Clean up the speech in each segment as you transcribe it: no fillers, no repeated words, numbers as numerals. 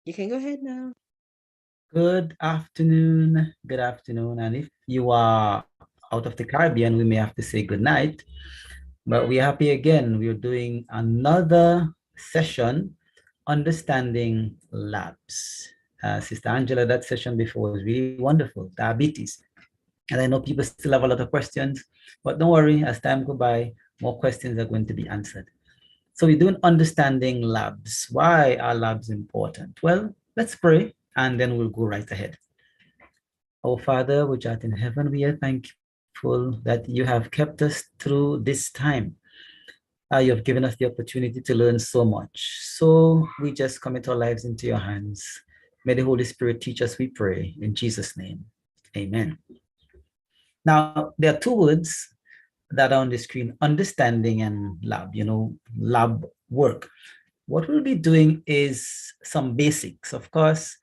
You can go ahead now. Good afternoon. Good afternoon. And if you are out of the Caribbean, we may have to say good night. But we're happy again. We're doing another session, Understanding Labs. Sister Angela, that session before was really wonderful, diabetes. And I know people still have a lot of questions, but don't worry, as time goes by, more questions are going to be answered. So we're doing understanding labs. Why are labs important? Well, let's pray and then we'll go right ahead. Our Father, which art in heaven, we are thankful that you have kept us through this time. You have given us the opportunity to learn so much. So we just commit our lives into your hands. May the Holy Spirit teach us, we pray, in Jesus' name. Amen. Now, there are two words that are on the screen, understanding and lab, lab work. What we'll be doing is some basics. Of course,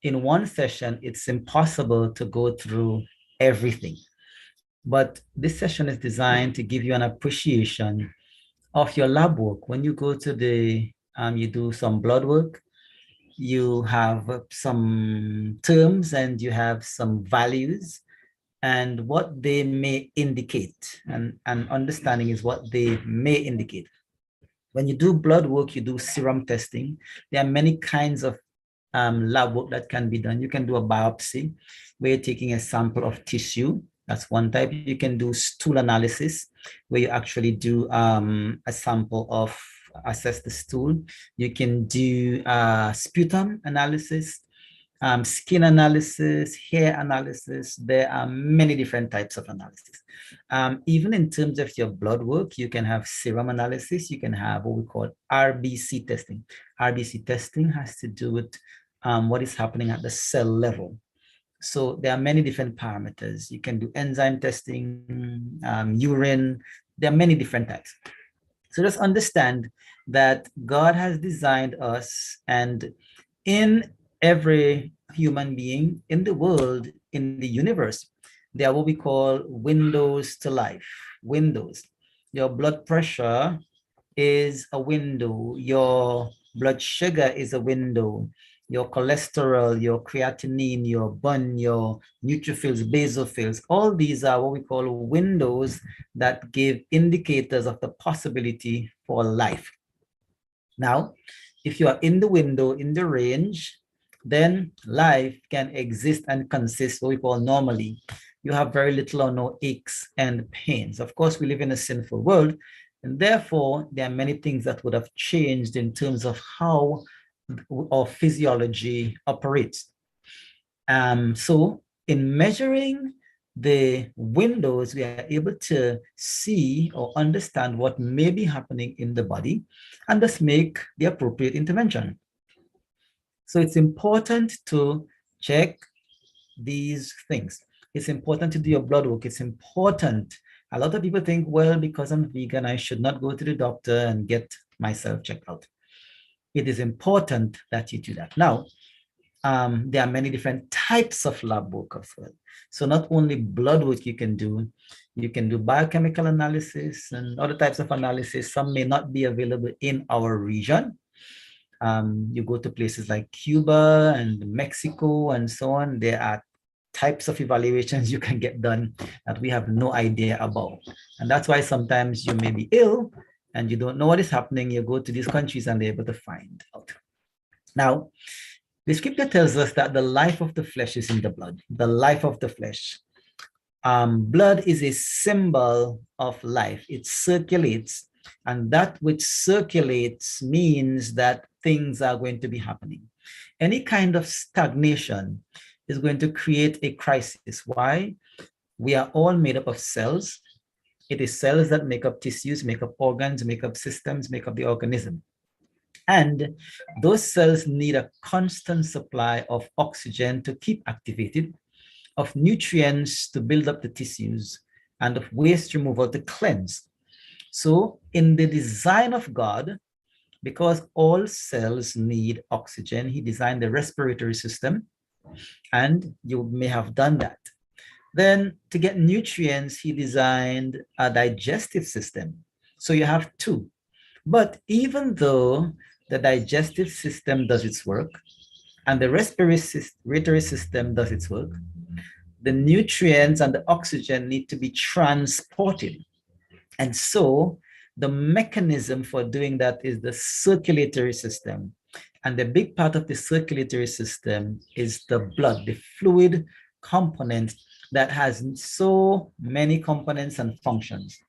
in one session, it's impossible to go through everything. But this session is designed to give you an appreciation of your lab work. When you go to you do some blood work, you have some terms and you have some values and what they may indicate. And understanding is what they may indicate. When you do blood work, you do serum testing. There are many kinds of lab work that can be done. You can do a biopsy where you're taking a sample of tissue. That's one type. You can do stool analysis where you actually do a sample of assess the stool. You can do sputum analysis, skin analysis, hair analysis. There are many different types of analysis. Even in terms of your blood work, you can have serum analysis. You can have what we call RBC testing. RBC testing has to do with what is happening at the cell level. So there are many different parameters. You can do enzyme testing, urine. There are many different types. So just understand that God has designed us, and in every human being in the world, in the universe, there are what we call windows to life. Windows. Your blood pressure is a window. Your blood sugar is a window. Your cholesterol, your creatinine, your bun, your neutrophils, basophils, all these are what we call windows that give indicators of the possibility for life. Now, if you are in the window, in the range, then life can exist and consist what we call normally. You have very little or no aches and pains. Of course, we live in a sinful world, and therefore there are many things that would have changed in terms of how our physiology operates. So in measuring the windows, we are able to see or understand what may be happening in the body and thus make the appropriate intervention. So it's important to check these things. It's important to do your blood work. It's important. A lot of people think, well, because I'm vegan, I should not go to the doctor and get myself checked out. It is important that you do that. Now, there are many different types of lab work as well. So not only blood work you can do biochemical analysis and other types of analysis. Some may not be available in our region. You go to places like Cuba and Mexico and so on. There are types of evaluations you can get done that we have no idea about. And that's why sometimes you may be ill and you don't know what is happening. You go to these countries and they're able to find out. Now, the scripture tells us that the life of the flesh is in the blood, the life of the flesh. Blood is a symbol of life. It circulates, and that which circulates means that things are going to be happening. Any kind of stagnation is going to create a crisis. Why? We are all made up of cells. It is cells that make up tissues, make up organs, make up systems, make up the organism. And those cells need a constant supply of oxygen to keep activated, of nutrients to build up the tissues, and of waste removal to cleanse. So in the design of God, because all cells need oxygen, he designed the respiratory system, and you may have done that. Then to get nutrients, he designed a digestive system. So you have two. But even though the digestive system does its work, and the respiratory system does its work, the nutrients and the oxygen need to be transported. And so the mechanism for doing that is the circulatory system. And the big part of the circulatory system is the blood, the fluid component that has so many components and functions.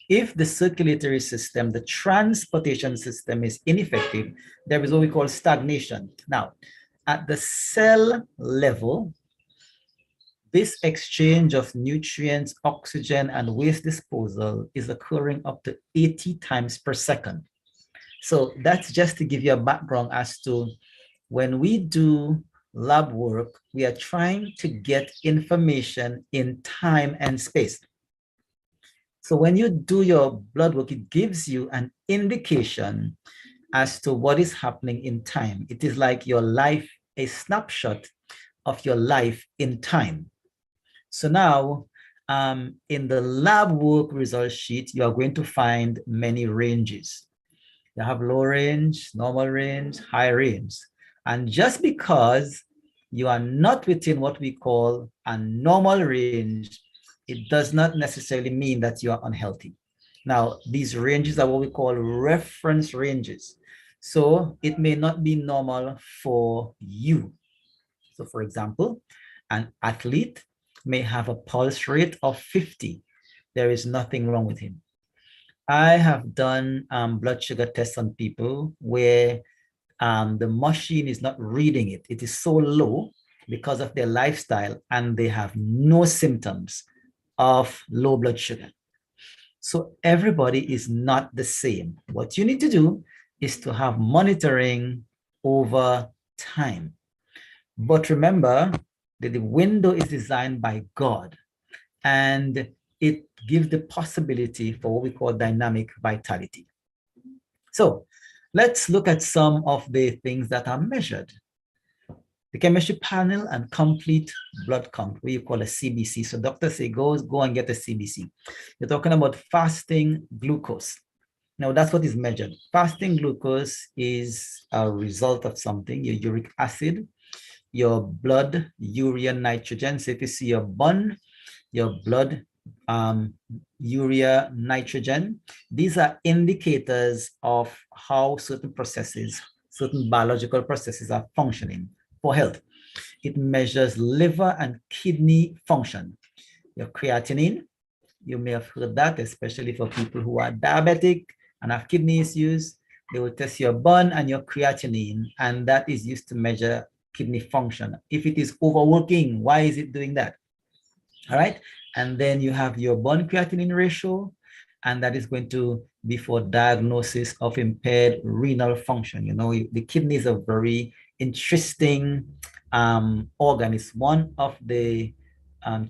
If the circulatory system, the transportation system is ineffective, there is what we call stagnation. Now, at the cell level, this exchange of nutrients, oxygen, and waste disposal is occurring up to 80 times per second. So that's just to give you a background as to when we do lab work, we are trying to get information in time and space. So when you do your blood work, it gives you an indication as to what is happening in time. It is like your life, a snapshot of your life in time. So now, in the lab work result sheet, you are going to find many ranges. You have low range, normal range, high range. And just because you are not within what we call a normal range, it does not necessarily mean that you are unhealthy. Now, these ranges are what we call reference ranges. So it may not be normal for you. So for example, an athlete may have a pulse rate of 50. There is nothing wrong with him. I have done blood sugar tests on people where the machine is not reading it. It is so low because of their lifestyle and they have no symptoms of low blood sugar. So everybody is not the same. What you need to do is to have monitoring over time. But remember that the window is designed by God and it gives the possibility for what we call dynamic vitality. So let's look at some of the things that are measured. The chemistry panel and complete blood count, what you call a CBC. So doctors say, go and get a CBC. You're talking about fasting glucose. Now that's what is measured. Fasting glucose is a result of something, your uric acid, your blood, urea, nitrogen. So if you see your bun, your blood, urea, nitrogen, these are indicators of how certain processes, certain biological processes are functioning for health. It measures liver and kidney function. Your creatinine, you may have heard that, especially for people who are diabetic and have kidney issues. They will test your bun and your creatinine, and that is used to measure kidney function. If it is overworking, why is it doing that? All right. And then you have your bun creatinine ratio, and that is going to be for diagnosis of impaired renal function. You know, the kidney is a very interesting organ. It's one of the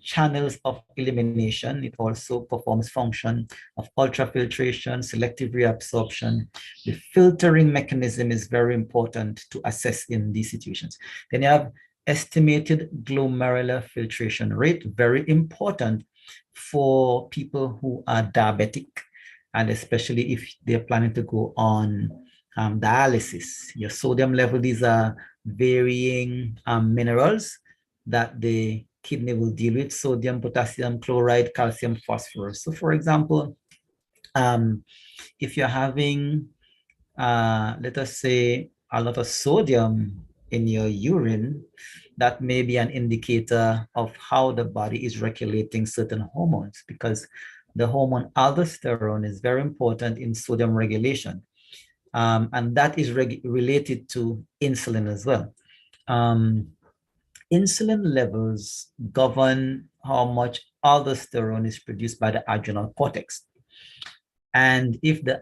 channels of elimination. It also performs function of ultrafiltration, selective reabsorption. The filtering mechanism is very important to assess in these situations. Then you have estimated glomerular filtration rate, very important for people who are diabetic, and especially if they're planning to go on dialysis. Your sodium level, these are varying minerals that the kidney will deal with: sodium, potassium, chloride, calcium, phosphorus. So for example, if you're having, let us say, a lot of sodium in your urine, that may be an indicator of how the body is regulating certain hormones, because the hormone aldosterone is very important in sodium regulation. And that is related to insulin as well. Insulin levels govern how much aldosterone is produced by the adrenal cortex. And if the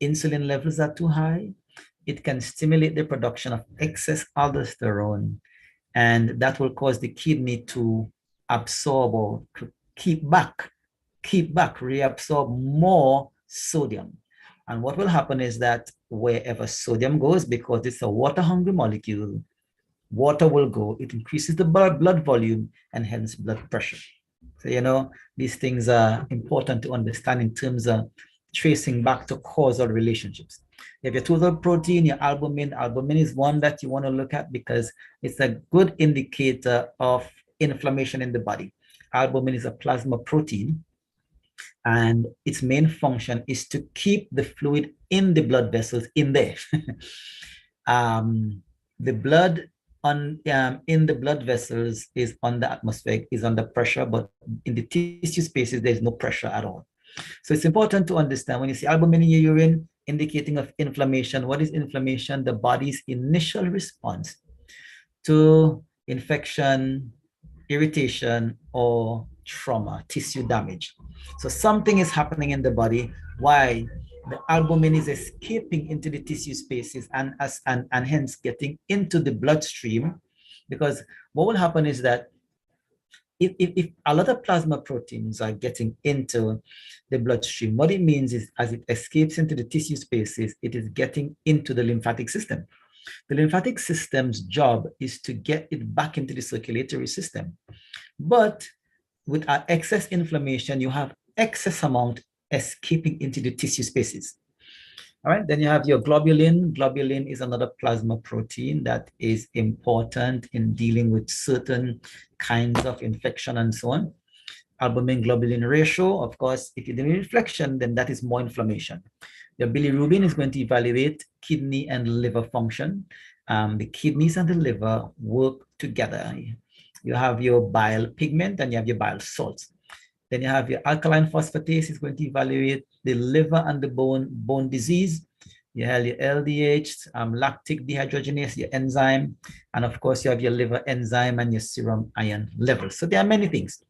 insulin levels are too high, it can stimulate the production of excess aldosterone, and that will cause the kidney to absorb or to keep back, reabsorb more sodium. And what will happen is that wherever sodium goes, because it's a water-hungry molecule, water will go. It increases the blood volume and hence blood pressure. So, you know, these things are important to understand in terms of tracing back to causal relationships. You have your total protein, your albumin. Albumin is one that you want to look at because it's a good indicator of inflammation in the body. Albumin is a plasma protein, and its main function is to keep the fluid in the blood vessels in there. The blood in the blood vessels is on the atmosphere, is under pressure, but in the tissue spaces, there's no pressure at all. So it's important to understand when you see albumin in your urine, indicating of inflammation. What is inflammation? The body's initial response to infection, irritation, or trauma, tissue damage. So something is happening in the body. Why? The albumin is escaping into the tissue spaces and hence getting into the bloodstream. Because what will happen is that if a lot of plasma proteins are getting into the bloodstream, what it means is as it escapes into the tissue spaces, it is getting into the lymphatic system. The lymphatic system's job is to get it back into the circulatory system. But with our excess inflammation, you have excess amount escaping into the tissue spaces. All right, then you have your globulin. Globulin is another plasma protein that is important in dealing with certain kinds of infection and so on. Albumin globulin ratio, of course, if you're doing infection, then that is more inflammation. Your bilirubin is going to evaluate kidney and liver function. The kidneys and the liver work together. You have your bile pigment and you have your bile salts. Then you have your alkaline phosphatase is going to evaluate the liver and the bone disease. You have your LDH, lactic dehydrogenase, your enzyme, and of course you have your liver enzyme and your serum iron level. So there are many things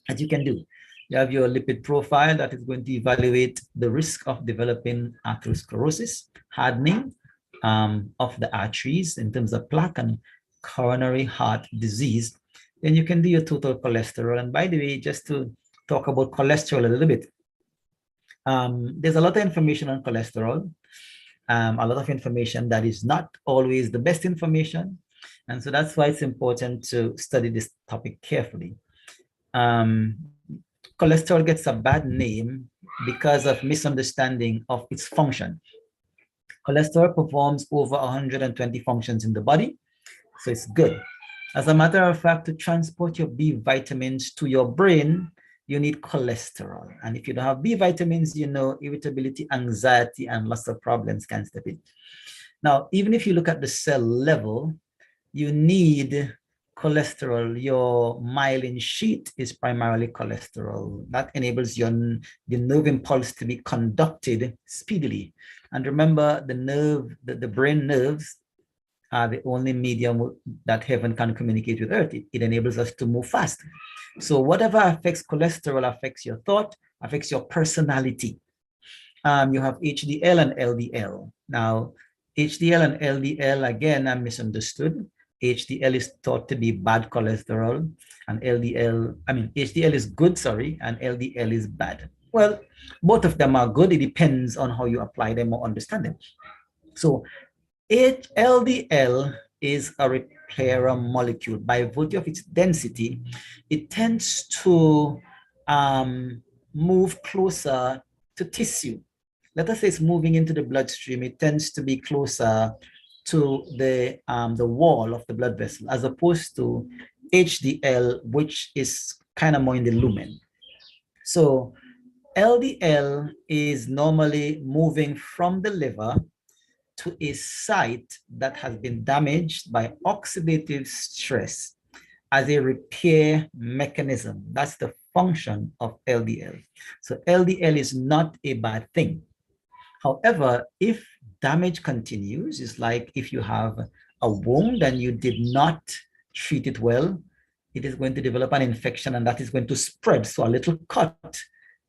that you can do. You have your lipid profile that is going to evaluate the risk of developing atherosclerosis, hardening of the arteries in terms of plaque and coronary heart disease. Then you can do your total cholesterol. And by the way, just to talk about cholesterol a little bit, there's a lot of information on cholesterol, a lot of information that is not always the best information. And so that's why it's important to study this topic carefully. Cholesterol gets a bad name because of misunderstanding of its function. Cholesterol performs over 120 functions in the body, so it's good. As a matter of fact, to transport your B vitamins to your brain, you need cholesterol. And if you don't have B vitamins, you know, irritability, anxiety, and lots of problems can step in. Now, even if you look at the cell level, you need cholesterol. Your myelin sheath is primarily cholesterol. That enables the nerve impulse to be conducted speedily. And remember, the brain nerves are the only medium that heaven can communicate with earth. It enables us to move fast. So whatever affects cholesterol affects your thought, affects your personality. You have HDL and LDL. Now, HDL and LDL, again, are misunderstood. HDL is thought to be bad cholesterol, and HDL is good, and LDL is bad. Well, both of them are good. It depends on how you apply them or understand them. So LDL is a repairer molecule. By virtue of its density, it tends to move closer to tissue. Let us say it's moving into the bloodstream. It tends to be closer to the wall of the blood vessel, as opposed to HDL, which is kind of more in the lumen. So LDL is normally moving from the liver to a site that has been damaged by oxidative stress as a repair mechanism. That's the function of LDL. So LDL is not a bad thing. However, if damage continues, it's like if you have a wound and you did not treat it well, it is going to develop an infection and that is going to spread. So a little cut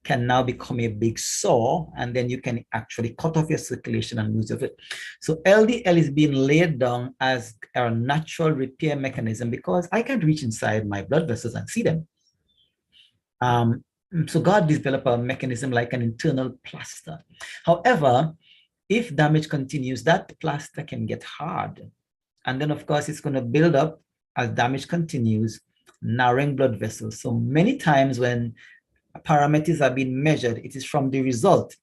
can now become a big sore, and then you can actually cut off your circulation and lose it. So LDL is being laid down as a natural repair mechanism because I can't reach inside my blood vessels and see them. So God developed a mechanism like an internal plaster. However, if damage continues, that plaster can get hard. And then of course, it's going to build up as damage continues, narrowing blood vessels. So many times when parameters are being measured, it is from the result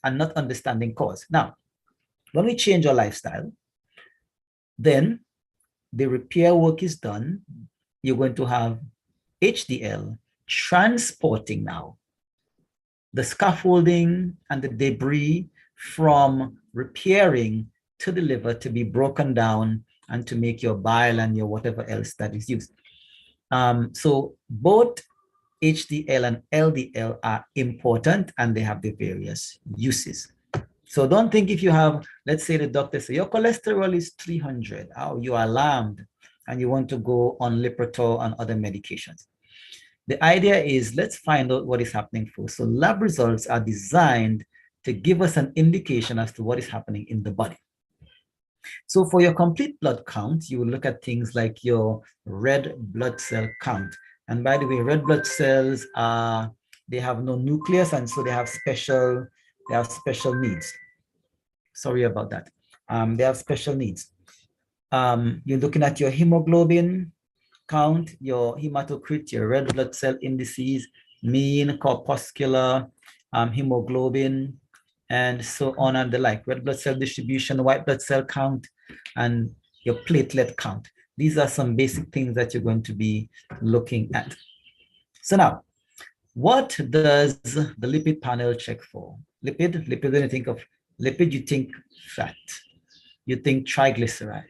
and not understanding cause. Now, When we change our lifestyle, then the repair work is done. You're going to have HDL transporting now the scaffolding and the debris from repairing to the liver to be broken down and to make your bile and your whatever else that is used. So both HDL and LDL are important and they have the various uses. So don't think if you have, let's say the doctor says your cholesterol is 300, oh, you are alarmed and you want to go on Lipitor and other medications. The idea is let's find out what is happening first. So lab results are designed to give us an indication as to what is happening in the body. So for your complete blood count, you will look at things like your red blood cell count. And by the way, red blood cells are, they have no nucleus, and so they have special needs. Sorry about that. They have special needs. You're looking at your hemoglobin count, your hematocrit, your red blood cell indices, mean corpuscular hemoglobin, and so on and the like, red blood cell distribution, white blood cell count, and your platelet count. These are some basic things that you're going to be looking at. So now, what does the lipid panel check for? Lipid, when you think of lipid, you think fat, you think triglycerides,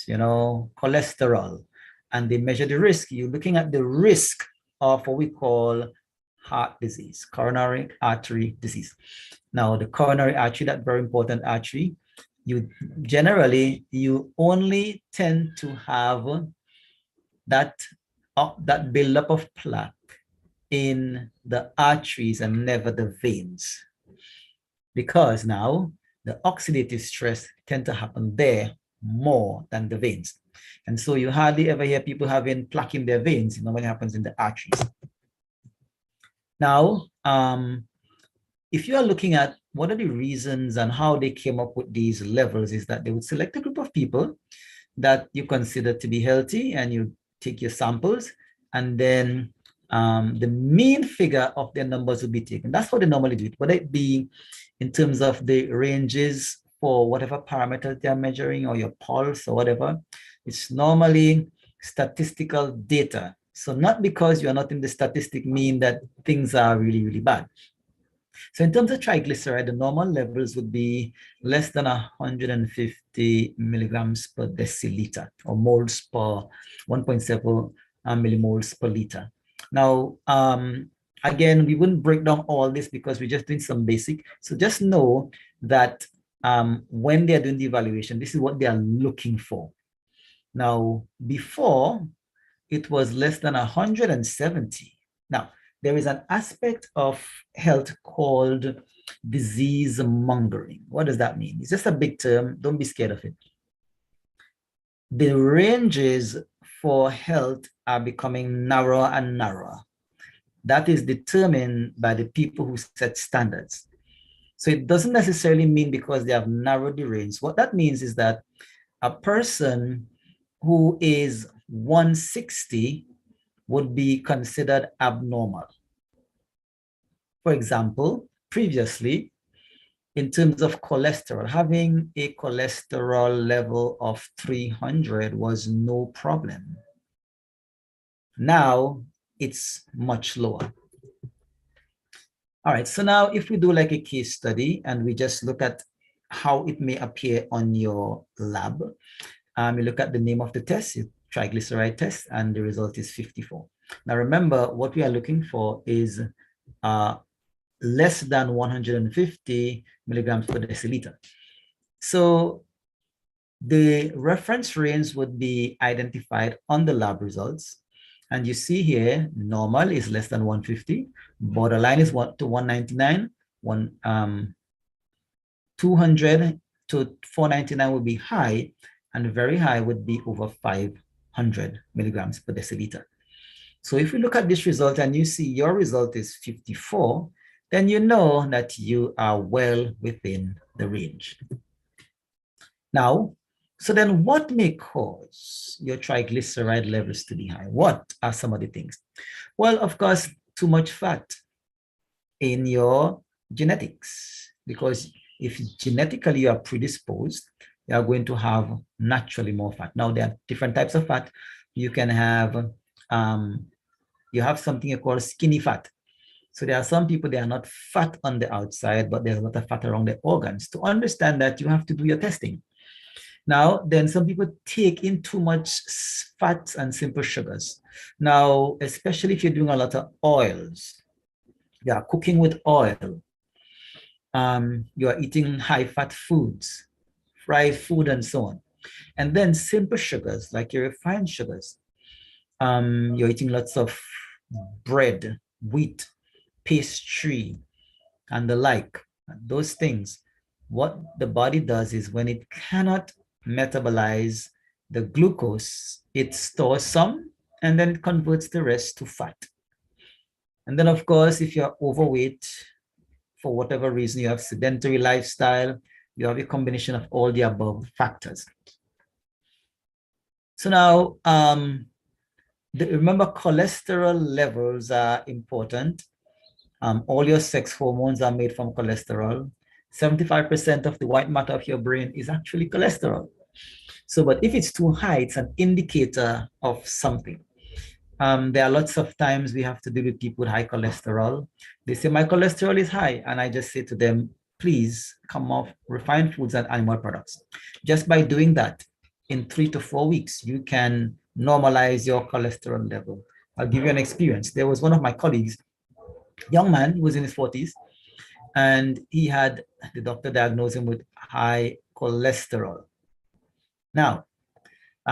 cholesterol, and they measure the risk. You're looking at the risk of what we call heart disease, coronary artery disease. Now, the coronary artery, that very important artery, you only tend to have that buildup of plaque in the arteries and never the veins, because now the oxidative stress tend to happen there more than the veins. And so you hardly ever hear people having plaque in their veins. It normally happens in the arteries. Now, if you are looking at what are the reasons and how they came up with these levels, is that they would select a group of people that you consider to be healthy, and you take your samples, and then the mean figure of their numbers will be taken. That's what they normally do it, whether it be in terms of the ranges for whatever parameters they're measuring, or your pulse or whatever. It's normally statistical data. So not because you're not in the statistic mean that things are really, really bad. So in terms of triglyceride, the normal levels would be less than 150 milligrams per deciliter, or moles per 1.7 millimoles per liter. Now, again, we wouldn't break down all this because we're just doing some basic. So just know that when they're doing the evaluation, this is what they are looking for. Now, before, it was less than 170. Now, there is an aspect of health called disease mongering. What does that mean? It's just a big term. Don't be scared of it. The ranges for health are becoming narrower and narrower. That is determined by the people who set standards. So it doesn't necessarily mean because they have narrowed the range. What that means is that a person who is 160 would be considered abnormal. For example, previously, in terms of cholesterol, having a cholesterol level of 300 was no problem. Now, it's much lower. All right, so now if we do like a case study and we just look at how it may appear on your lab, you look at the name of the test, triglyceride test, and the result is 54. Now remember, what we are looking for is less than 150 milligrams per deciliter. So the reference range would be identified on the lab results. And you see here, normal is less than 150, borderline is 199, 200 to 499 would be high, and very high would be over 500 milligrams per deciliter. So if you look at this result and you see your result is 54, then you know that you are well within the range. Now, so then what may cause your triglyceride levels to be high? What are some of the things? Well, of course, too much fat in your genetics, because If genetically you are predisposed, you are going to have naturally more fat. Now, there are different types of fat. You can have, you have something you call skinny fat. So there are some people, they are not fat on the outside, but there's a lot of fat around the organs. To understand that, you have to do your testing. Now, then some people take in too much fats and simple sugars. Now, especially if you're doing a lot of oils, you are cooking with oil, you are eating high fat foods, fried food, and so on. And then simple sugars, like your refined sugars. You're eating lots of bread, wheat, pastry, and the like. Those things. What the body does is when it cannot metabolize the glucose, it stores some and then it converts the rest to fat. And then, of course, if you're overweight, for whatever reason, you have sedentary lifestyle, you have a combination of all the above factors. So now, remember, cholesterol levels are important. All your sex hormones are made from cholesterol. 75% of the white matter of your brain is actually cholesterol. So, but if it's too high, it's an indicator of something. There are lots of times we have to deal with people with high cholesterol. They say, my cholesterol is high. And I just say to them, please come off refined foods and animal products. Just by doing that, in 3 to 4 weeks, you can normalize your cholesterol level. I'll give you an experience. There was one of my colleagues, young man, he was in his 40s, and he had the doctor diagnosed him with high cholesterol. Now,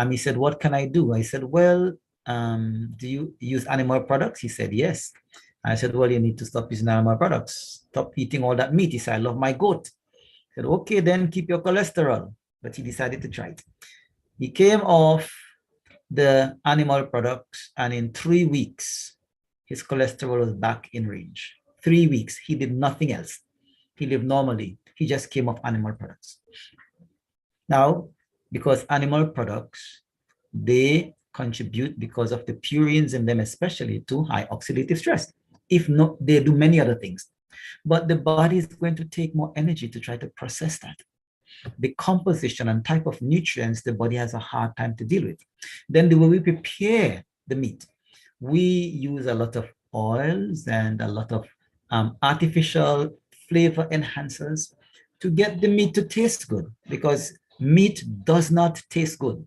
he said, what can I do? I said, well, do you use animal products? He said, yes. I said, well, you need to stop using animal products. Stop eating all that meat. He said, I love my goat. I said, okay, then keep your cholesterol. But he decided to try it. He came off the animal products, and in 3 weeks, his cholesterol was back in range. 3 weeks, he did nothing else. He lived normally. He just came off animal products. Now, because animal products, they contribute because of the purines in them, especially to high oxidative stress. If not, they do many other things. But the body is going to take more energy to try to process that. The composition and type of nutrients the body has a hard time to deal with. Then the way we prepare the meat, we use a lot of oils and a lot of artificial flavor enhancers to get the meat to taste good, because meat does not taste good.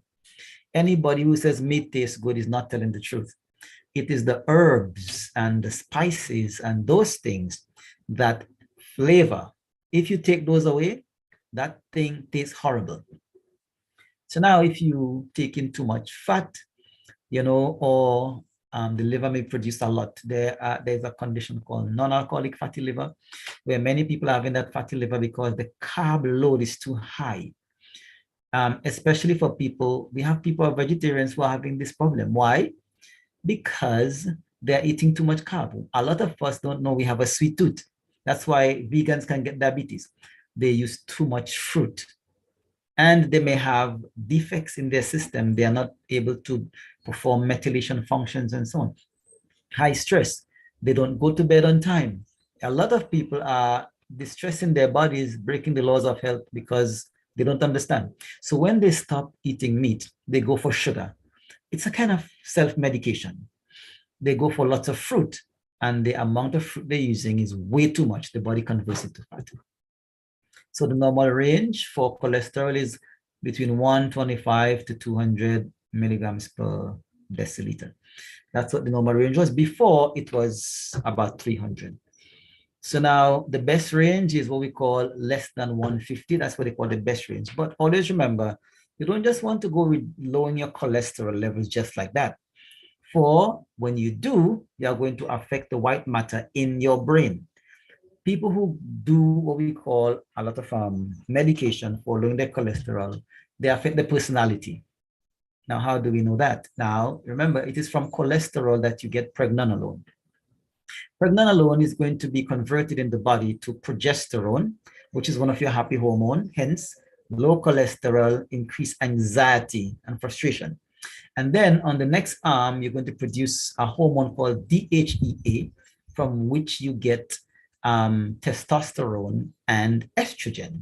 Anybody who says meat tastes good is not telling the truth. It is the herbs and the spices and those things that flavor. If you take those away, that thing tastes horrible. So now if you take in too much fat, or the liver may produce a lot. There's a condition called non-alcoholic fatty liver, where many people are having that fatty liver because the carb load is too high. Especially for people, we have people, vegetarians, who are having this problem. Why? Because they're eating too much carb. A lot of us don't know we have a sweet tooth. That's why vegans can get diabetes. They use too much fruit, and they may have defects in their system. They are not able to perform methylation functions and so on. High stress. They don't go to bed on time. A lot of people are distressing their bodies, breaking the laws of health because they don't understand. So when they stop eating meat, they go for sugar. It's a kind of self-medication. They go for lots of fruit, and the amount of fruit they're using is way too much. The body converts it to fat. So the normal range for cholesterol is between 125 to 200 milligrams per deciliter. That's what the normal range was. Before, it was about 300. So now the best range is what we call less than 150. That's what they call the best range. But always remember, you don't just want to go with lowering your cholesterol levels just like that. For when you do, you are going to affect the white matter in your brain. People who do what we call a lot of medication for lowering their cholesterol, they affect the personality. Now, how do we know that? Now, remember, it is from cholesterol that you get pregnenolone. Pregnenolone is going to be converted in the body to progesterone, which is one of your happy hormones. Hence, low cholesterol, increased anxiety and frustration. And then on the next arm, you're going to produce a hormone called DHEA, from which you get testosterone and estrogen.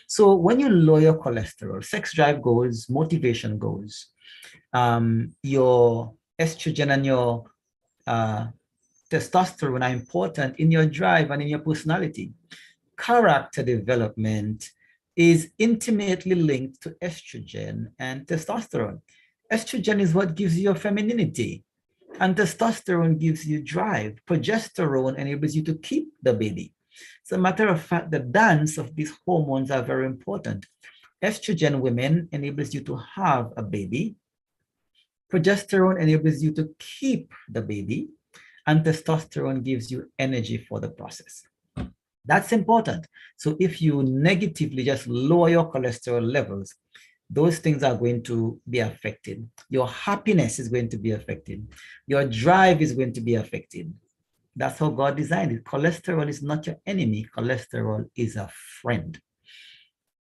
So when you lower your cholesterol, sex drive goes, motivation goes, your estrogen and your uh, testosterone are important in your drive and in your personality. Character development is intimately linked to estrogen and testosterone. Estrogen is what gives you your femininity, and testosterone gives you drive. Progesterone enables you to keep the baby. As a matter of fact, the dance of these hormones are very important. Estrogen women enables you to have a baby. Progesterone enables you to keep the baby, and testosterone gives you energy for the process. That's important. So if you negatively just lower your cholesterol levels, those things are going to be affected. Your happiness is going to be affected. Your drive is going to be affected. That's how God designed it. Cholesterol is not your enemy. Cholesterol is a friend.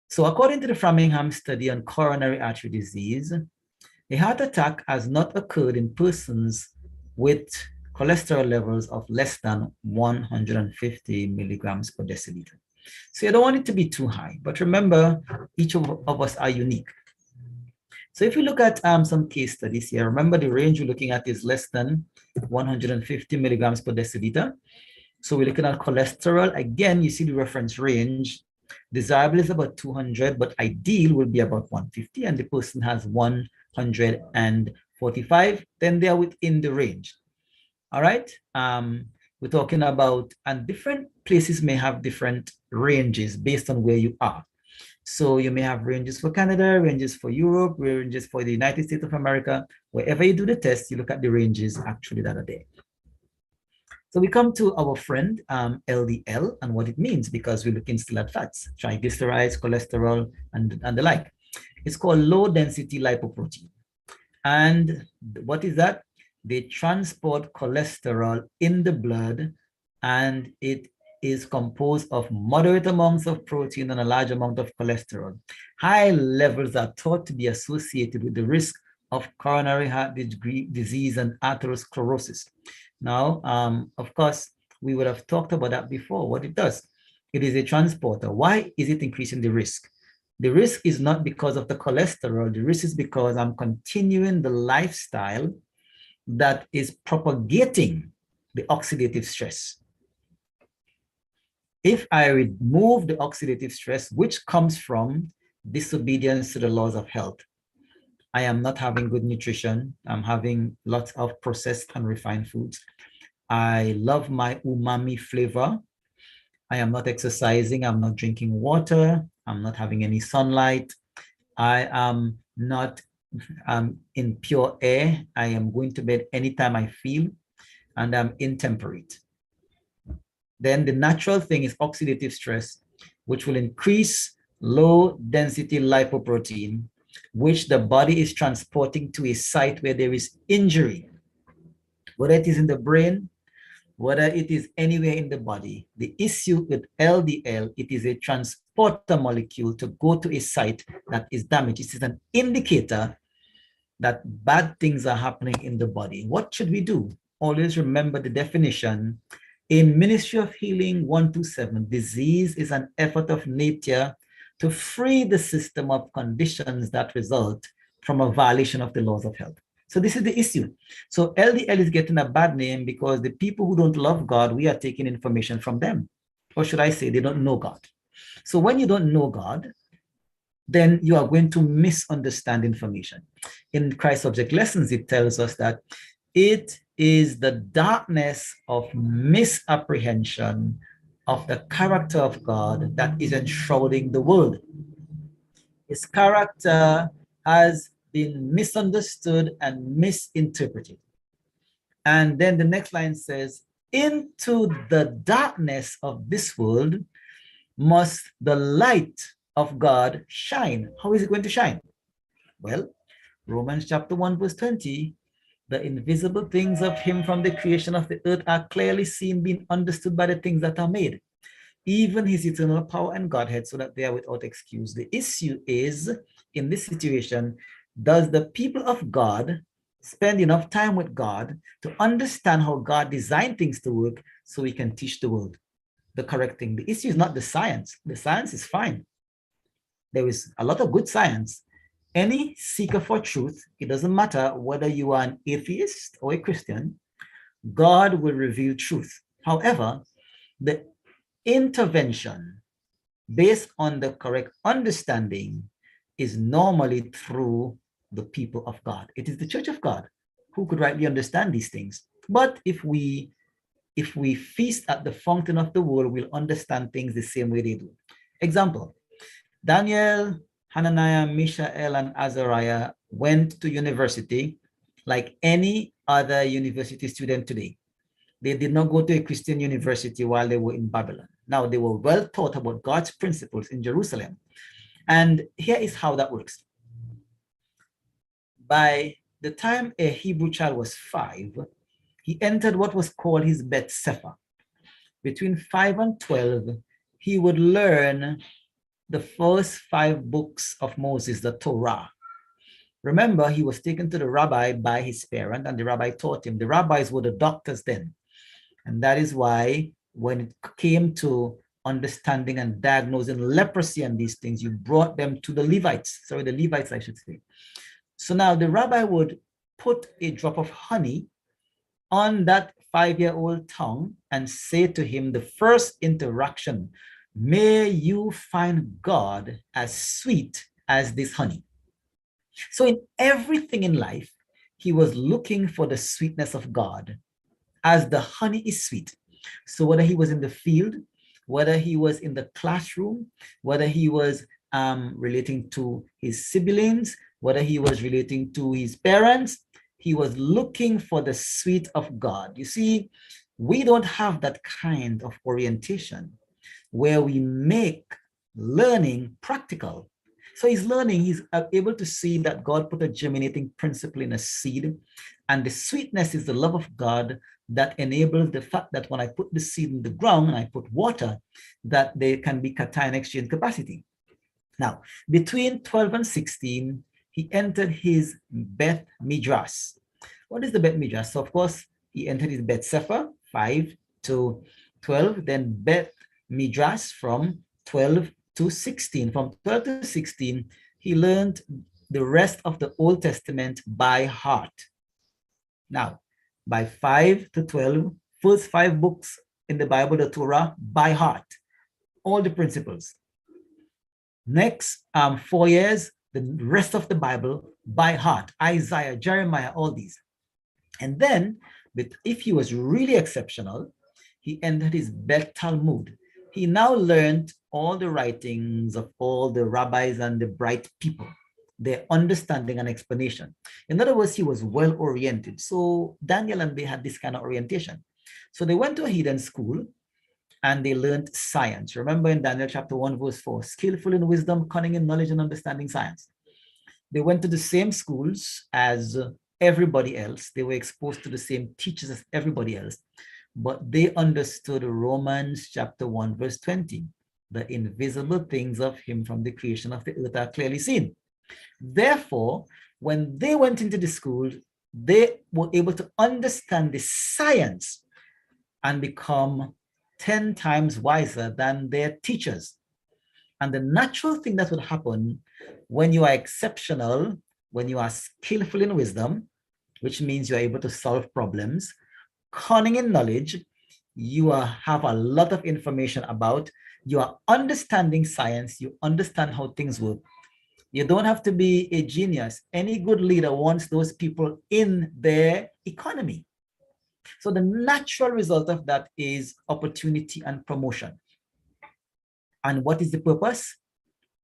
So according to the Framingham study on coronary artery disease, a heart attack has not occurred in persons with cholesterol levels of less than 150 milligrams per deciliter. So you don't want it to be too high, but remember, each of us are unique. So if you look at some case studies here, remember the range we're looking at is less than 150 milligrams per deciliter. So we're looking at cholesterol. Again, you see the reference range. Desirable is about 200, but ideal will be about 150, and the person has 145, then they are within the range. All right. We're talking about, and different places may have different ranges based on where you are. So you may have ranges for Canada, ranges for Europe, ranges for the United States of America. Wherever you do the test, you look at the ranges actually that are there. So we come to our friend LDL and what it means, because we're looking still at fats, triglycerides, cholesterol, and the like. It's called low density lipoprotein. And what is that? They transport cholesterol in the blood, and it is composed of moderate amounts of protein and a large amount of cholesterol. High levels are thought to be associated with the risk of coronary heart disease and atherosclerosis. Now, of course, we would have talked about that before. What it does, it is a transporter. Why is it increasing the risk? The risk is not because of the cholesterol. The risk is because I'm continuing the lifestyle that is propagating the oxidative stress. If I remove the oxidative stress, which comes from disobedience to the laws of health, I am not having good nutrition. I'm having lots of processed and refined foods. I love my umami flavor. I am not exercising. I'm not drinking water. I'm not having any sunlight. I am not in pure air. I am going to bed anytime I feel, and I'm intemperate. Then the natural thing is oxidative stress, which will increase low density lipoprotein, which the body is transporting to a site where there is injury, whether it is in the brain, whether it is anywhere in the body. The issue with LDL, it is a transporter molecule to go to a site that is damaged. It is an indicator that bad things are happening in the body. What should we do? Always remember the definition. In Ministry of Healing 127, disease is an effort of nature to free the system of conditions that result from a violation of the laws of health. So this is the issue. So LDL is getting a bad name because the people who don't love God, we are taking information from them. Or should I say, they don't know God. So when you don't know God, then you are going to misunderstand information. In Christ Object Lessons, it tells us that it is the darkness of misapprehension of the character of God that is enshrouding the world. His character has been misunderstood and misinterpreted. And then the next line says, into the darkness of this world must the light of God shine. How is it going to shine? Well, Romans chapter 1, verse 20, the invisible things of him from the creation of the earth are clearly seen, being understood by the things that are made, even his eternal power and Godhead, so that they are without excuse. The issue is, in this situation, does the people of God spend enough time with God to understand how God designed things to work so we can teach the world? the correct thing. The issue is not the science. The science is fine. There is a lot of good science. Any seeker for truth, it doesn't matter whether you are an atheist or a Christian, God will reveal truth. However, the intervention based on the correct understanding is normally through the people of God. It is the church of God who could rightly understand these things. But if we feast at the fountain of the world, we'll understand things the same way they do. Example, Daniel, Hananiah, Mishael, and Azariah went to university like any other university student today. They did not go to a Christian university while they were in Babylon. Now, they were well taught about God's principles in Jerusalem. And here is how that works. By the time a Hebrew child was 5, he entered what was called his Bet Sefer. Between 5 and 12, he would learn the first 5 books of Moses, the Torah. Remember, he was taken to the rabbi by his parent, and the rabbi taught him. The rabbis were the doctors then. And that is why when it came to understanding and diagnosing leprosy and these things, you brought them to the Levites. Sorry, the Levites, I should say. So now the rabbi would put a drop of honey on that 5-year-old tongue and say to him, the first interaction, may you find God as sweet as this honey. So in everything in life, he was looking for the sweetness of God as the honey is sweet. So whether he was in the field, whether he was in the classroom, whether he was relating to his siblings, whether he was relating to his parents, he was looking for the sweet of God. You see, we don't have that kind of orientation where we make learning practical. So he's learning, he's able to see that God put a germinating principle in a seed, and the sweetness is the love of God that enables the fact that when I put the seed in the ground and I put water, that there can be cation exchange capacity. Now, between 12 and 16, he entered his Beth Midrash. What is the Beth Midrash? So of course, he entered his Beth Sefer, 5 to 12, then Beth Midrash from 12 to 16. From 12 to 16, he learned the rest of the Old Testament by heart. Now, by 5 to 12, first 5 books in the Bible, the Torah, by heart, all the principles. Next 4 years, the rest of the Bible by heart, Isaiah, Jeremiah, all these. And then, if he was really exceptional, he entered his Beth Talmud. He now learned all the writings of all the rabbis and the bright people, their understanding and explanation. In other words, he was well-oriented. So Daniel and they had this kind of orientation. So they went to a hidden school and they learned science. Remember in Daniel chapter 1, verse 4, skillful in wisdom, cunning in knowledge and understanding science. They went to the same schools as everybody else. They were exposed to the same teachers as everybody else, but they understood Romans chapter 1, verse 20. The invisible things of him from the creation of the earth are clearly seen. Therefore, when they went into the school, they were able to understand the science and become 10 times wiser than their teachers. And the natural thing that would happen when you are exceptional, when you are skillful in wisdom, which means you are able to solve problems, cunning in knowledge, you have a lot of information about, you are understanding science, you understand how things work. You don't have to be a genius. Any good leader wants those people in their economy. So the natural result of that is opportunity and promotion. And what is the purpose?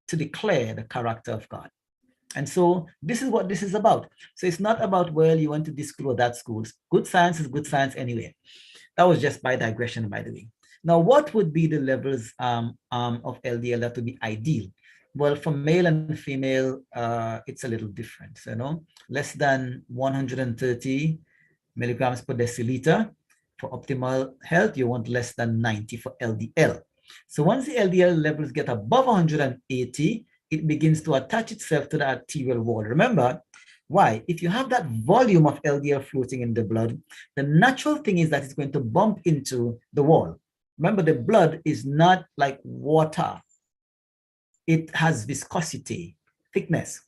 To declare the character of God. And so this is what this is about. So it's not about, well, you went to this school or that school. Good science is good science anyway. That was just by digression, by the way. Now, what would be the levels of LDL that would be ideal? Well, for male and female, it's a little different. So, less than 130 milligrams per deciliter. For optimal health, you want less than 90 for LDL. So once the LDL levels get above 180, it begins to attach itself to the arterial wall. Remember, why? If you have that volume of LDL floating in the blood, the natural thing is that it's going to bump into the wall. Remember, the blood is not like water. It has viscosity, thickness.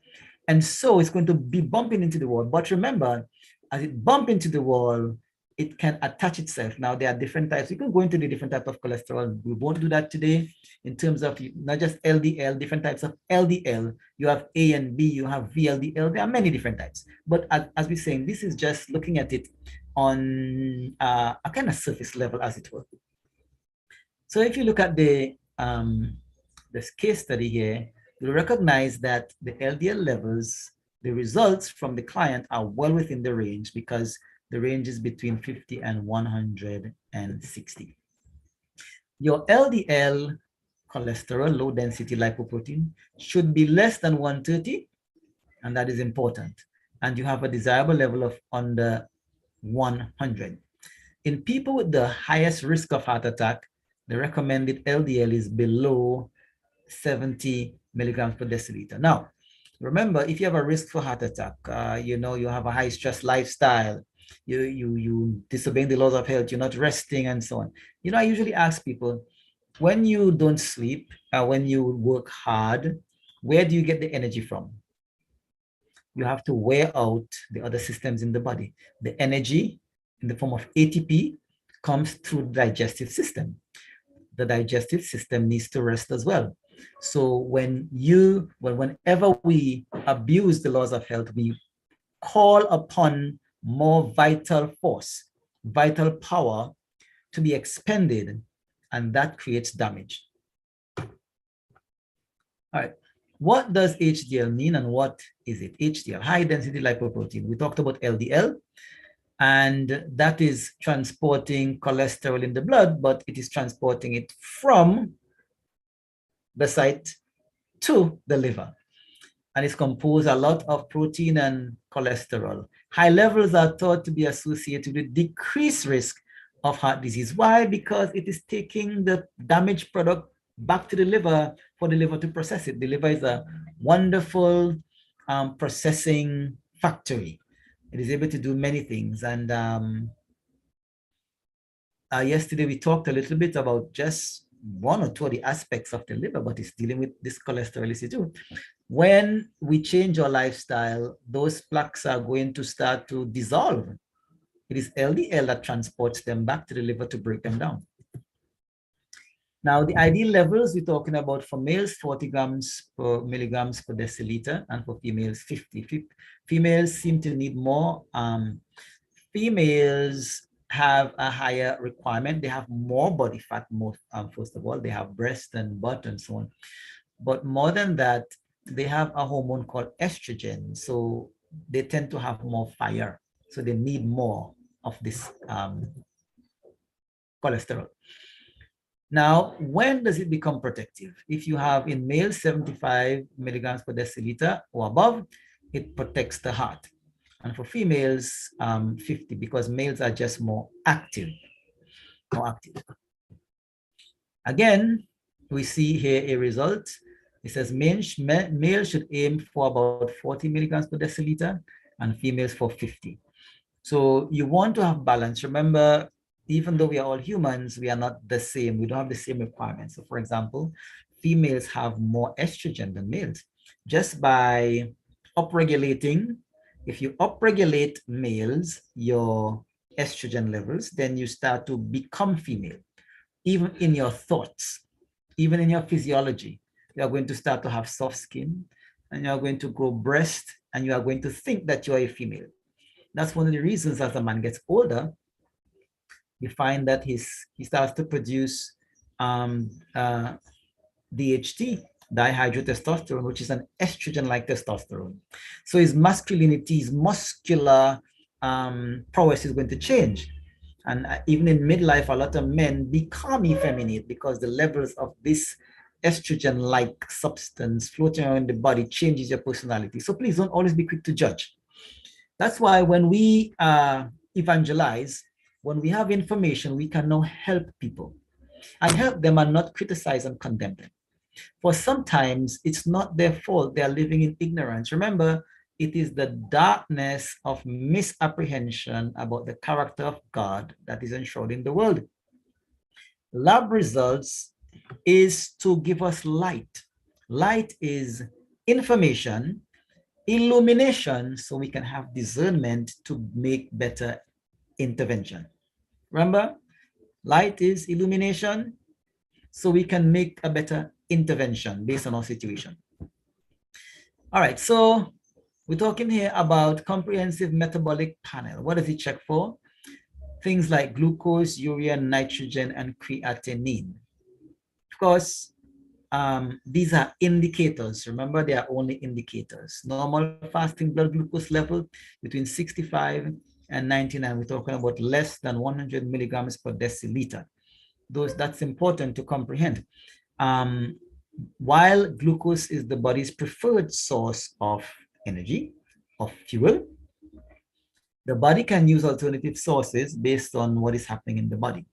And so it's going to be bumping into the wall. But remember, as it bumps into the wall, it can attach itself. Now, there are different types. We can go into the different type of cholesterol. We won't do that today in terms of not just LDL, different types of LDL. You have A and B, you have VLDL. There are many different types. But as we're saying, this is just looking at it on a kind of surface level, as it were. So if you look at this case study here, you'll recognize that the LDL levels, the results from the client are well within the range because the range is between 50 and 160. Your LDL cholesterol, low density lipoprotein, should be less than 130, and that is important. And you have a desirable level of under 100. In people with the highest risk of heart attack, the recommended LDL is below 70 milligrams per deciliter. Now, remember, if you have a risk for heart attack, you have a high stress lifestyle, you disobeying the laws of health, you're not resting and so on. I usually ask people, when you don't sleep, when you work hard, where do you get the energy from? You have to wear out the other systems in the body. The energy in the form of ATP comes through the digestive system. The digestive system needs to rest as well. So whenever we abuse the laws of health, we call upon more vital force, vital power to be expended, and that creates damage. All right. What does HDL mean and what is it? HDL, high density lipoprotein. We talked about LDL, and that is transporting cholesterol in the blood, but it is transporting it from the site to the liver. And it's composed a lot of protein and cholesterol. High levels are thought to be associated with decreased risk of heart disease. Why? Because it is taking the damaged product back to the liver for the liver to process it. The liver is a wonderful processing factory. It is able to do many things. And yesterday we talked a little bit about just one or two of the aspects of the liver, but it's dealing with this cholesterol issue too. When we change our lifestyle, those plaques are going to start to dissolve. It is LDL that transports them back to the liver to break them down. Now, the ideal levels we're talking about for males, 40 milligrams per deciliter, and for females, 50. Females seem to need more. Females have a higher requirement. They have more body fat, first of all. They have breast and butt and so on. But more than that, they have a hormone called estrogen. So they tend to have more fire. So they need more of this cholesterol. Now, when does it become protective? If you have in males 75 milligrams per deciliter or above, it protects the heart. And for females, 50, because males are just more active. Again, we see here a result. It says males should aim for about 40 milligrams per deciliter and females for 50. So you want to have balance. Remember, even though we are all humans, we are not the same. We don't have the same requirements. So for example, females have more estrogen than males. Just by upregulating, if you upregulate males, your estrogen levels, then you start to become female. Even in your thoughts, even in your physiology, you are going to start to have soft skin, and you are going to grow breast, and you are going to think that you are a female. That's one of the reasons as a man gets older, you find that he starts to produce DHT, dihydrotestosterone, which is an estrogen-like testosterone. So his masculinity, his muscular prowess is going to change. And even in midlife, a lot of men become effeminate because the levels of this estrogen-like substance floating around the body changes your personality. So please don't always be quick to judge. That's why when we evangelize, when we have information, we can now help people and help them and not criticize and condemn them. For sometimes it's not their fault. They are living in ignorance. Remember, it is the darkness of misapprehension about the character of God that is enshrouding the world. Lab results is to give us light. Light is information, illumination, so we can have discernment to make better intervention. Remember, light is illumination, so we can make a better intervention based on our situation. All right, so we're talking here about comprehensive metabolic panel. What does it check for? Things like glucose, urea, nitrogen, and creatinine. Of course, these are indicators. Remember, they are only indicators. Normal fasting blood glucose level between 65 and 99. We're talking about less than 100 milligrams per deciliter. That's important to comprehend. While glucose is the body's preferred source of energy, of fuel, the body can use alternative sources based on what is happening in the body.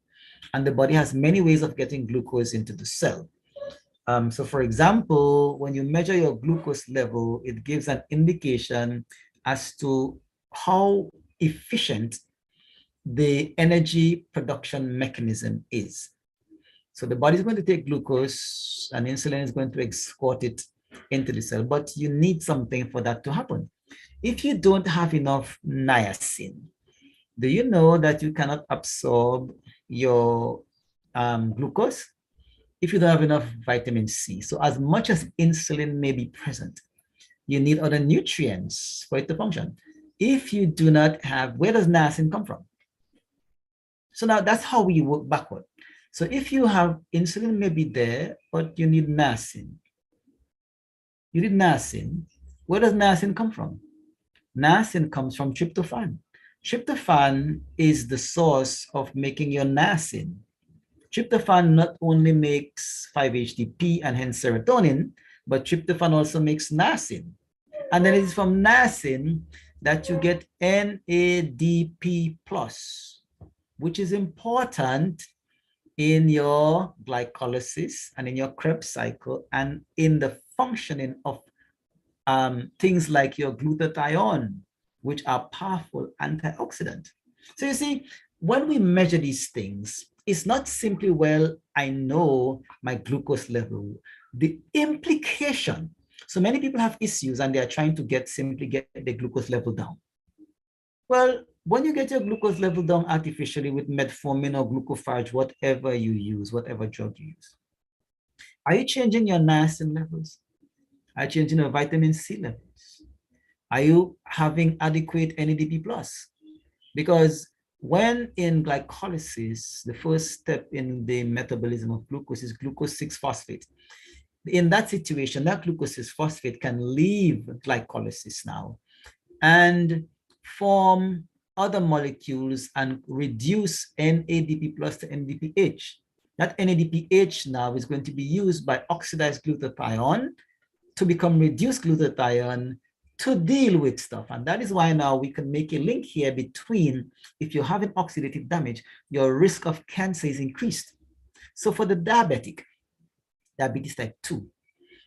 And the body has many ways of getting glucose into the cell. So for example, when you measure your glucose level, it gives an indication as to how efficient the energy production mechanism is. So the body is going to take glucose and insulin is going to escort it into the cell, but you need something for that to happen. If you don't have enough niacin, do you know that you cannot absorb your glucose if you don't have enough vitamin C? So as much as insulin may be present, you need other nutrients for it to function. If you do not have, where does niacin come from? So now that's how we work backward. So if you have insulin may be there, but you need niacin. You need niacin. Where does niacin come from? Niacin comes from tryptophan. Tryptophan is the source of making your niacin. Tryptophan not only makes 5-HTP and hence serotonin, but tryptophan also makes niacin. And then it is from niacin that you get NADP+, which is important in your glycolysis and in your Krebs cycle and in the functioning of things like your glutathione, which are powerful antioxidant. So you see, when we measure these things, it's not simply, well, I know my glucose level. The implication, so many people have issues and they are trying to simply get the glucose level down. Well, when you get your glucose level down artificially with metformin or glucophage, whatever you use, whatever drug you use, are you changing your niacin levels? Are you changing your vitamin C levels? Are you having adequate NADP+? Because when in glycolysis, the first step in the metabolism of glucose is glucose 6-phosphate. In that situation, that glucose 6-phosphate can leave glycolysis now and form other molecules and reduce NADP+ to NADPH. That NADPH now is going to be used by oxidized glutathione to become reduced glutathione to deal with stuff. And that is why now we can make a link here between, if you're having oxidative damage, your risk of cancer is increased. So for the diabetic, diabetes type 2,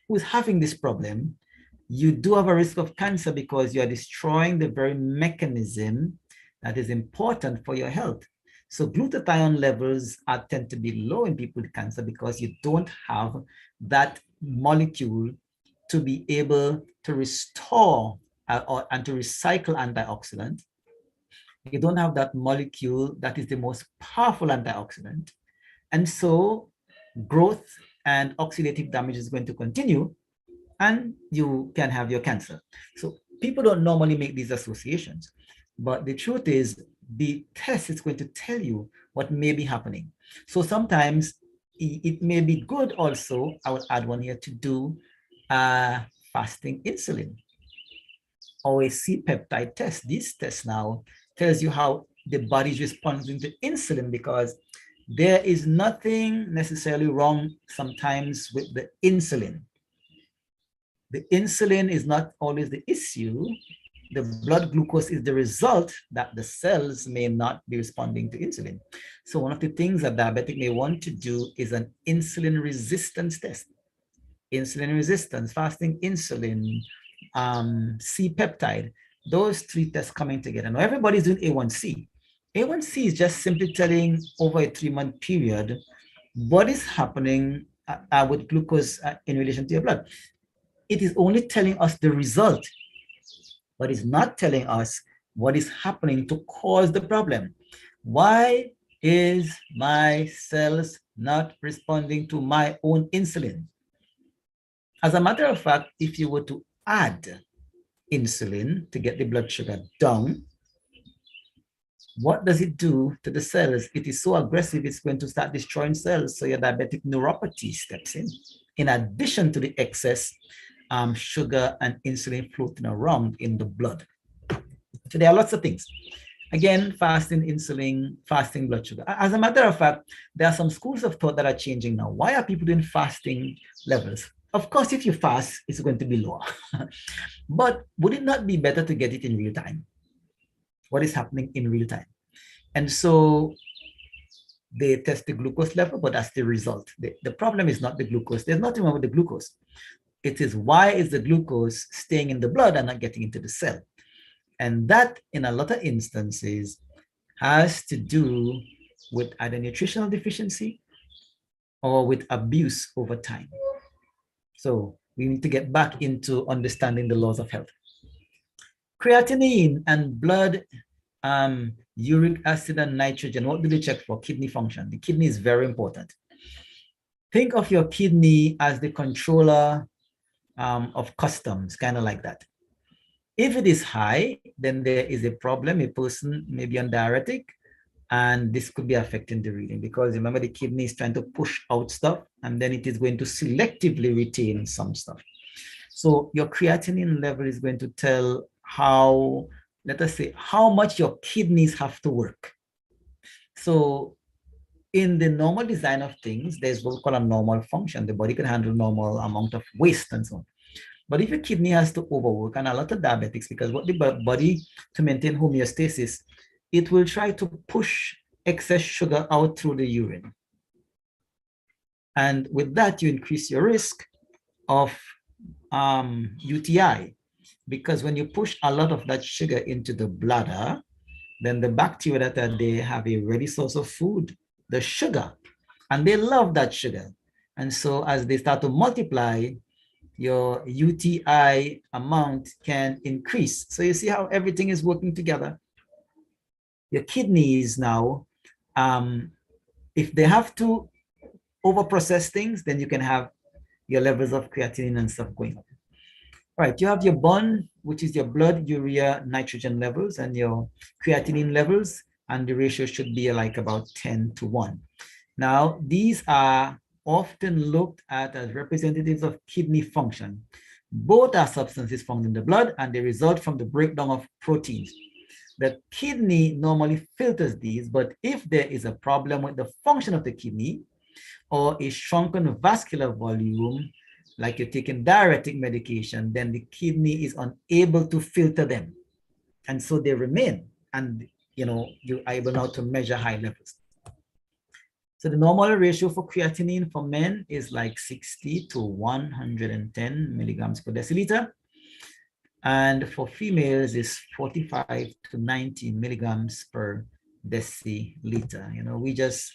who is having this problem, you do have a risk of cancer because you are destroying the very mechanism that is important for your health. So glutathione levels tend to be low in people with cancer because you don't have that molecule to be able to restore and to recycle antioxidant. You don't have that molecule that is the most powerful antioxidant. And so growth and oxidative damage is going to continue and you can have your cancer. So people don't normally make these associations, but the truth is the test is going to tell you what may be happening. So sometimes it may be good also, I would add one here, to do fasting insulin or a C-peptide test. This test now tells you how the body is responding to insulin, because there is nothing necessarily wrong sometimes with the insulin. The insulin is not always the issue. The blood glucose is the result that the cells may not be responding to insulin. So one of the things a diabetic may want to do is an insulin resistance test. Insulin resistance, fasting insulin, C-peptide, those three tests coming together. Now everybody's doing A1C. A1C is just simply telling over a 3-month period what is happening with glucose in relation to your blood. It is only telling us the result, but it's not telling us what is happening to cause the problem. Why is my cells not responding to my own insulin? As a matter of fact, if you were to add insulin to get the blood sugar down, what does it do to the cells? It is so aggressive, it's going to start destroying cells. So your diabetic neuropathy steps in addition to the excess sugar and insulin floating around in the blood. So there are lots of things. Again, fasting insulin, fasting blood sugar. As a matter of fact, there are some schools of thought that are changing now. Why are people doing fasting levels? Of course, if you fast, it's going to be lower. But would it not be better to get it in real time? What is happening in real time? And so they test the glucose level, but that's the result. The problem is not the glucose. There's nothing wrong with the glucose. It is why is the glucose staying in the blood and not getting into the cell? And that, in a lot of instances, has to do with either nutritional deficiency or with abuse over time. So we need to get back into understanding the laws of health. Creatinine and blood, uric acid and nitrogen, what do they check for? Kidney function. The kidney is very important. Think of your kidney as the controller of customs, kind of like that. If it is high, then there is a problem. A person may be on diuretic, and this could be affecting the reading, because remember, the kidney is trying to push out stuff, and then it is going to selectively retain some stuff. So your creatinine level is going to tell how, let us say, how much your kidneys have to work. So in the normal design of things, there's what we call a normal function. The body can handle normal amount of waste and so on. But if your kidney has to overwork, and a lot of diabetics, because what the body, to maintain homeostasis, it will try to push excess sugar out through the urine. And with that, you increase your risk of UTI, because when you push a lot of that sugar into the bladder, then the bacteria that are there have a ready source of food, the sugar, and they love that sugar. And so as they start to multiply, your UTI amount can increase. So you see how everything is working together. Your kidneys now, if they have to overprocess things, then you can have your levels of creatinine and stuff going up. All right, you have your bond, which is your blood urea nitrogen levels and your creatinine levels, and the ratio should be like about 10:1. Now, these are often looked at as representatives of kidney function. Both are substances found in the blood, and they result from the breakdown of proteins. The kidney normally filters these, but if there is a problem with the function of the kidney or a shrunken vascular volume, like you're taking diuretic medication, then the kidney is unable to filter them. And so they remain, and you are able now to measure high levels. So the normal ratio for creatinine for men is like 60 to 110 milligrams per deciliter. And for females is 45 to 90 milligrams per deciliter. We just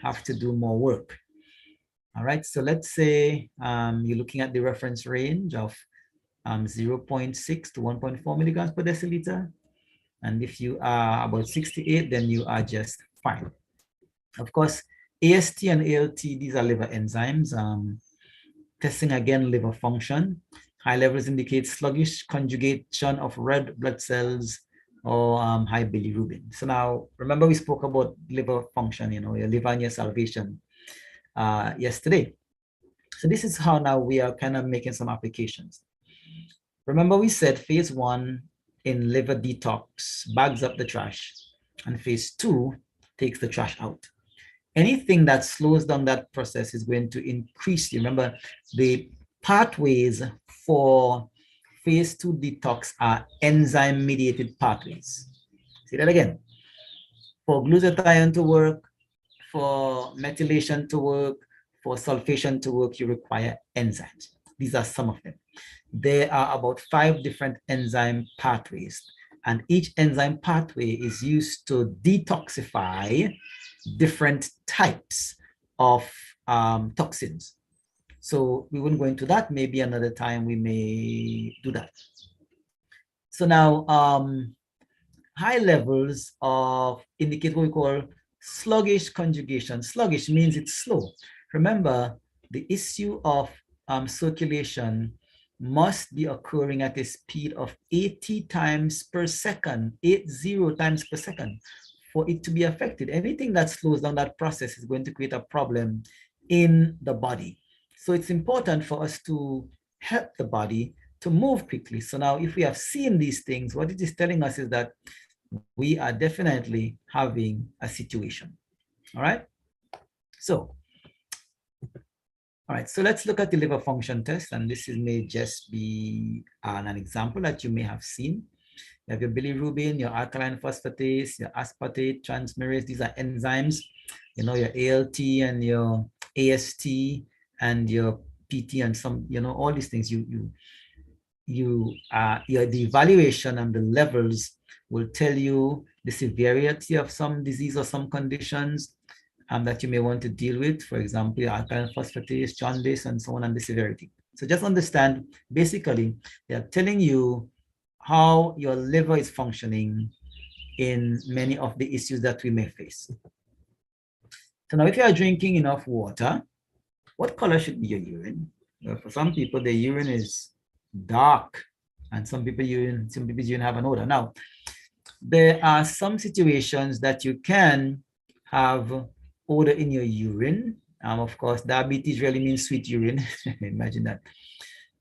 have to do more work. All right, so let's say you're looking at the reference range of 0.6 to 1.4 milligrams per deciliter. And if you are about 68, then you are just fine. Of course, AST and ALT, these are liver enzymes. Testing again, liver function. High levels indicate sluggish conjugation of red blood cells or high bilirubin. So now, remember we spoke about liver function, your liver and your salvation yesterday. So this is how now we are kind of making some applications. Remember we said phase 1 in liver detox bags up the trash, and phase 2 takes the trash out. Anything that slows down that process is going to increase. Remember, the pathways for phase 2 detox are enzyme-mediated pathways. See that again. For glutathione to work, for methylation to work, for sulfation to work, you require enzymes. These are some of them. There are about 5 different enzyme pathways, and each enzyme pathway is used to detoxify different types of toxins. So we wouldn't go into that. Maybe another time we may do that. So now, high levels of indicate what we call sluggish conjugation. Sluggish means it's slow. Remember, the issue of circulation must be occurring at a speed of 80 times per second, 80 times per second, for it to be affected. Anything that slows down that process is going to create a problem in the body. So it's important for us to help the body to move quickly. So now if we have seen these things, what it is telling us is that we are definitely having a situation. All right. So, all right. So let's look at the liver function test. And this may just be an example that you may have seen. You have your bilirubin, your alkaline phosphatase, your aspartate, transferase. These are enzymes. You know, your ALT and your AST and your PT and some, you know, all these things. The evaluation and the levels will tell you the severity of some disease or some conditions that you may want to deal with. For example, alkaline phosphatase, jaundice, and so on, and the severity. So just understand, basically, they're telling you how your liver is functioning in many of the issues that we may face. So now if you are drinking enough water, what color should be your urine? Well, for some people, the urine is dark, and some people's urine have an odor. Now, there are some situations that you can have odor in your urine. Of course, diabetes really means sweet urine. Imagine that.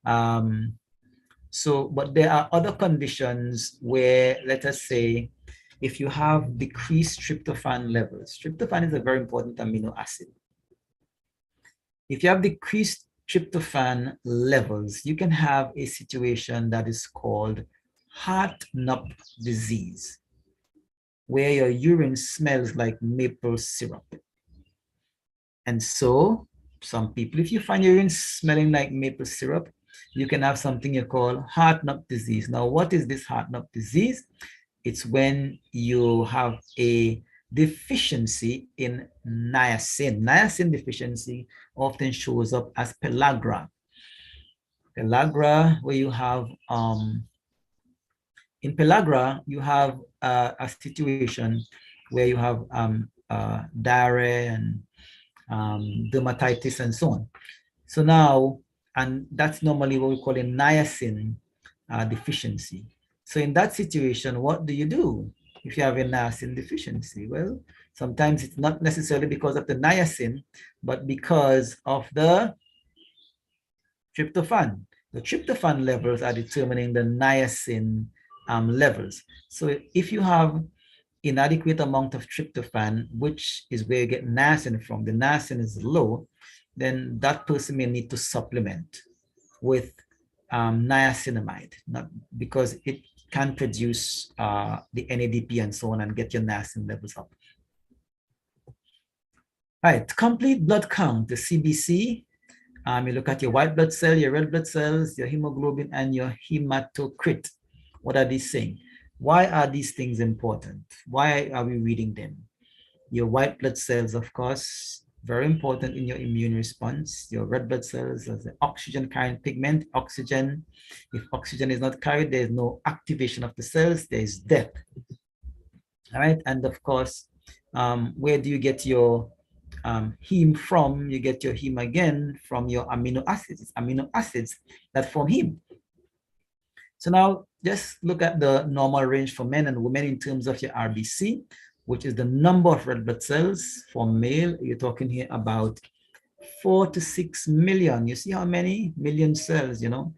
But there are other conditions where, let us say, if you have decreased tryptophan levels, tryptophan is a very important amino acid. If you have decreased tryptophan levels, you can have a situation that is called heart-nop disease, where your urine smells like maple syrup. And so some people, if you find your urine smelling like maple syrup, you can have something you call heart-nop disease. Now, what is this heart-nop disease? It's when you have a deficiency in niacin. Niacin deficiency often shows up as pellagra. Pellagra, where you have, in pellagra, you have a situation where you have diarrhea and dermatitis and so on. So now, and that's normally what we call a niacin deficiency. So in that situation, what do you do if you have a niacin deficiency? Well, sometimes it's not necessarily because of the niacin, but because of the tryptophan. The tryptophan levels are determining the niacin levels. So if you have inadequate amount of tryptophan, which is where you get niacin from, the niacin is low, then that person may need to supplement with niacinamide, not because it can produce the NADP and so on and get your niacin levels up. All right, complete blood count, the CBC. You look at your white blood cell, your red blood cells, your hemoglobin, and your hematocrit. What are these saying? Why are these things important? Why are we reading them? Your white blood cells, of course, very important in your immune response. Your red blood cells as the oxygen carrying pigment, oxygen. If oxygen is not carried, there's no activation of the cells, there's death. All right, and of course, where do you get your heme from? You get your heme again from your amino acids. It's amino acids that form heme. So now just look at the normal range for men and women in terms of your RBC, which is the number of red blood cells. For male, you're talking here about 4 to 6 million. You see how many million cells, you know?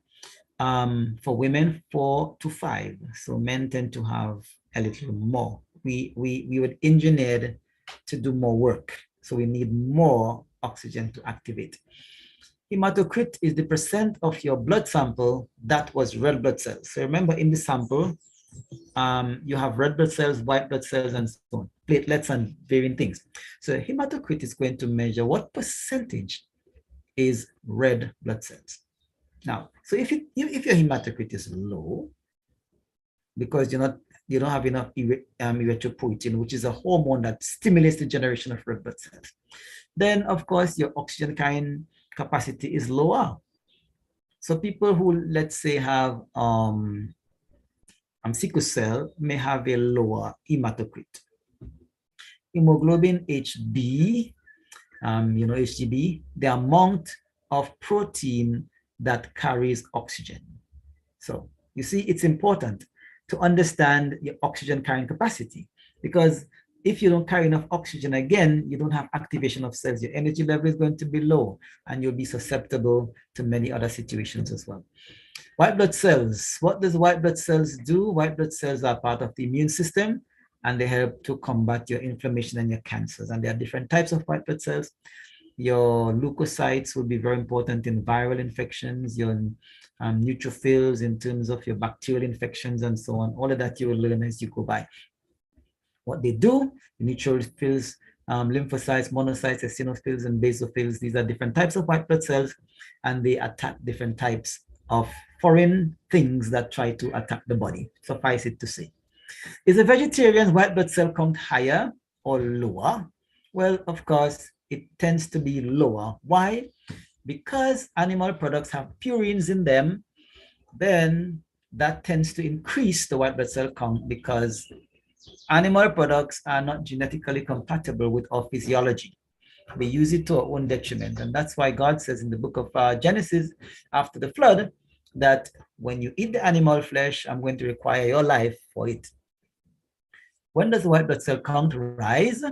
For women, 4 to 5. So men tend to have a little more. We were engineered to do more work. So we need more oxygen to activate. Hematocrit is the percent of your blood sample that was red blood cells. So remember, in the sample, you have red blood cells, white blood cells, and so on, platelets and varying things. So hematocrit is going to measure what percentage is red blood cells. Now, so if your hematocrit is low, because you don't have enough erythropoietin, which is a hormone that stimulates the generation of red blood cells. Then, of course, your oxygen carrying capacity is lower. So people who, let's say, have sickle cell may have a lower hematocrit. Hemoglobin HB, HGB, the amount of protein that carries oxygen. So you see, it's important to understand your oxygen carrying capacity, because if you don't carry enough oxygen, again, you don't have activation of cells. Your energy level is going to be low, and you'll be susceptible to many other situations as well. White blood cells. What does white blood cells do? White blood cells are part of the immune system, and they help to combat your inflammation and your cancers. And there are different types of white blood cells. Your leukocytes will be very important in viral infections, your neutrophils in terms of your bacterial infections and so on. All of that you will learn as you go by. What they do, the neutrophils, lymphocytes, monocytes, eosinophils, and basophils, these are different types of white blood cells, and they attack different types of foreign things that try to attack the body. Suffice it to say. Is a vegetarian's white blood cell count higher or lower? Well, of course, it tends to be lower. Why? Because animal products have purines in them, then that tends to increase the white blood cell count, because animal products are not genetically compatible with our physiology. We use it to our own detriment. And that's why God says in the book of Genesis, after the flood, that when you eat the animal flesh, I'm going to require your life for it. When does the white blood cell count rise?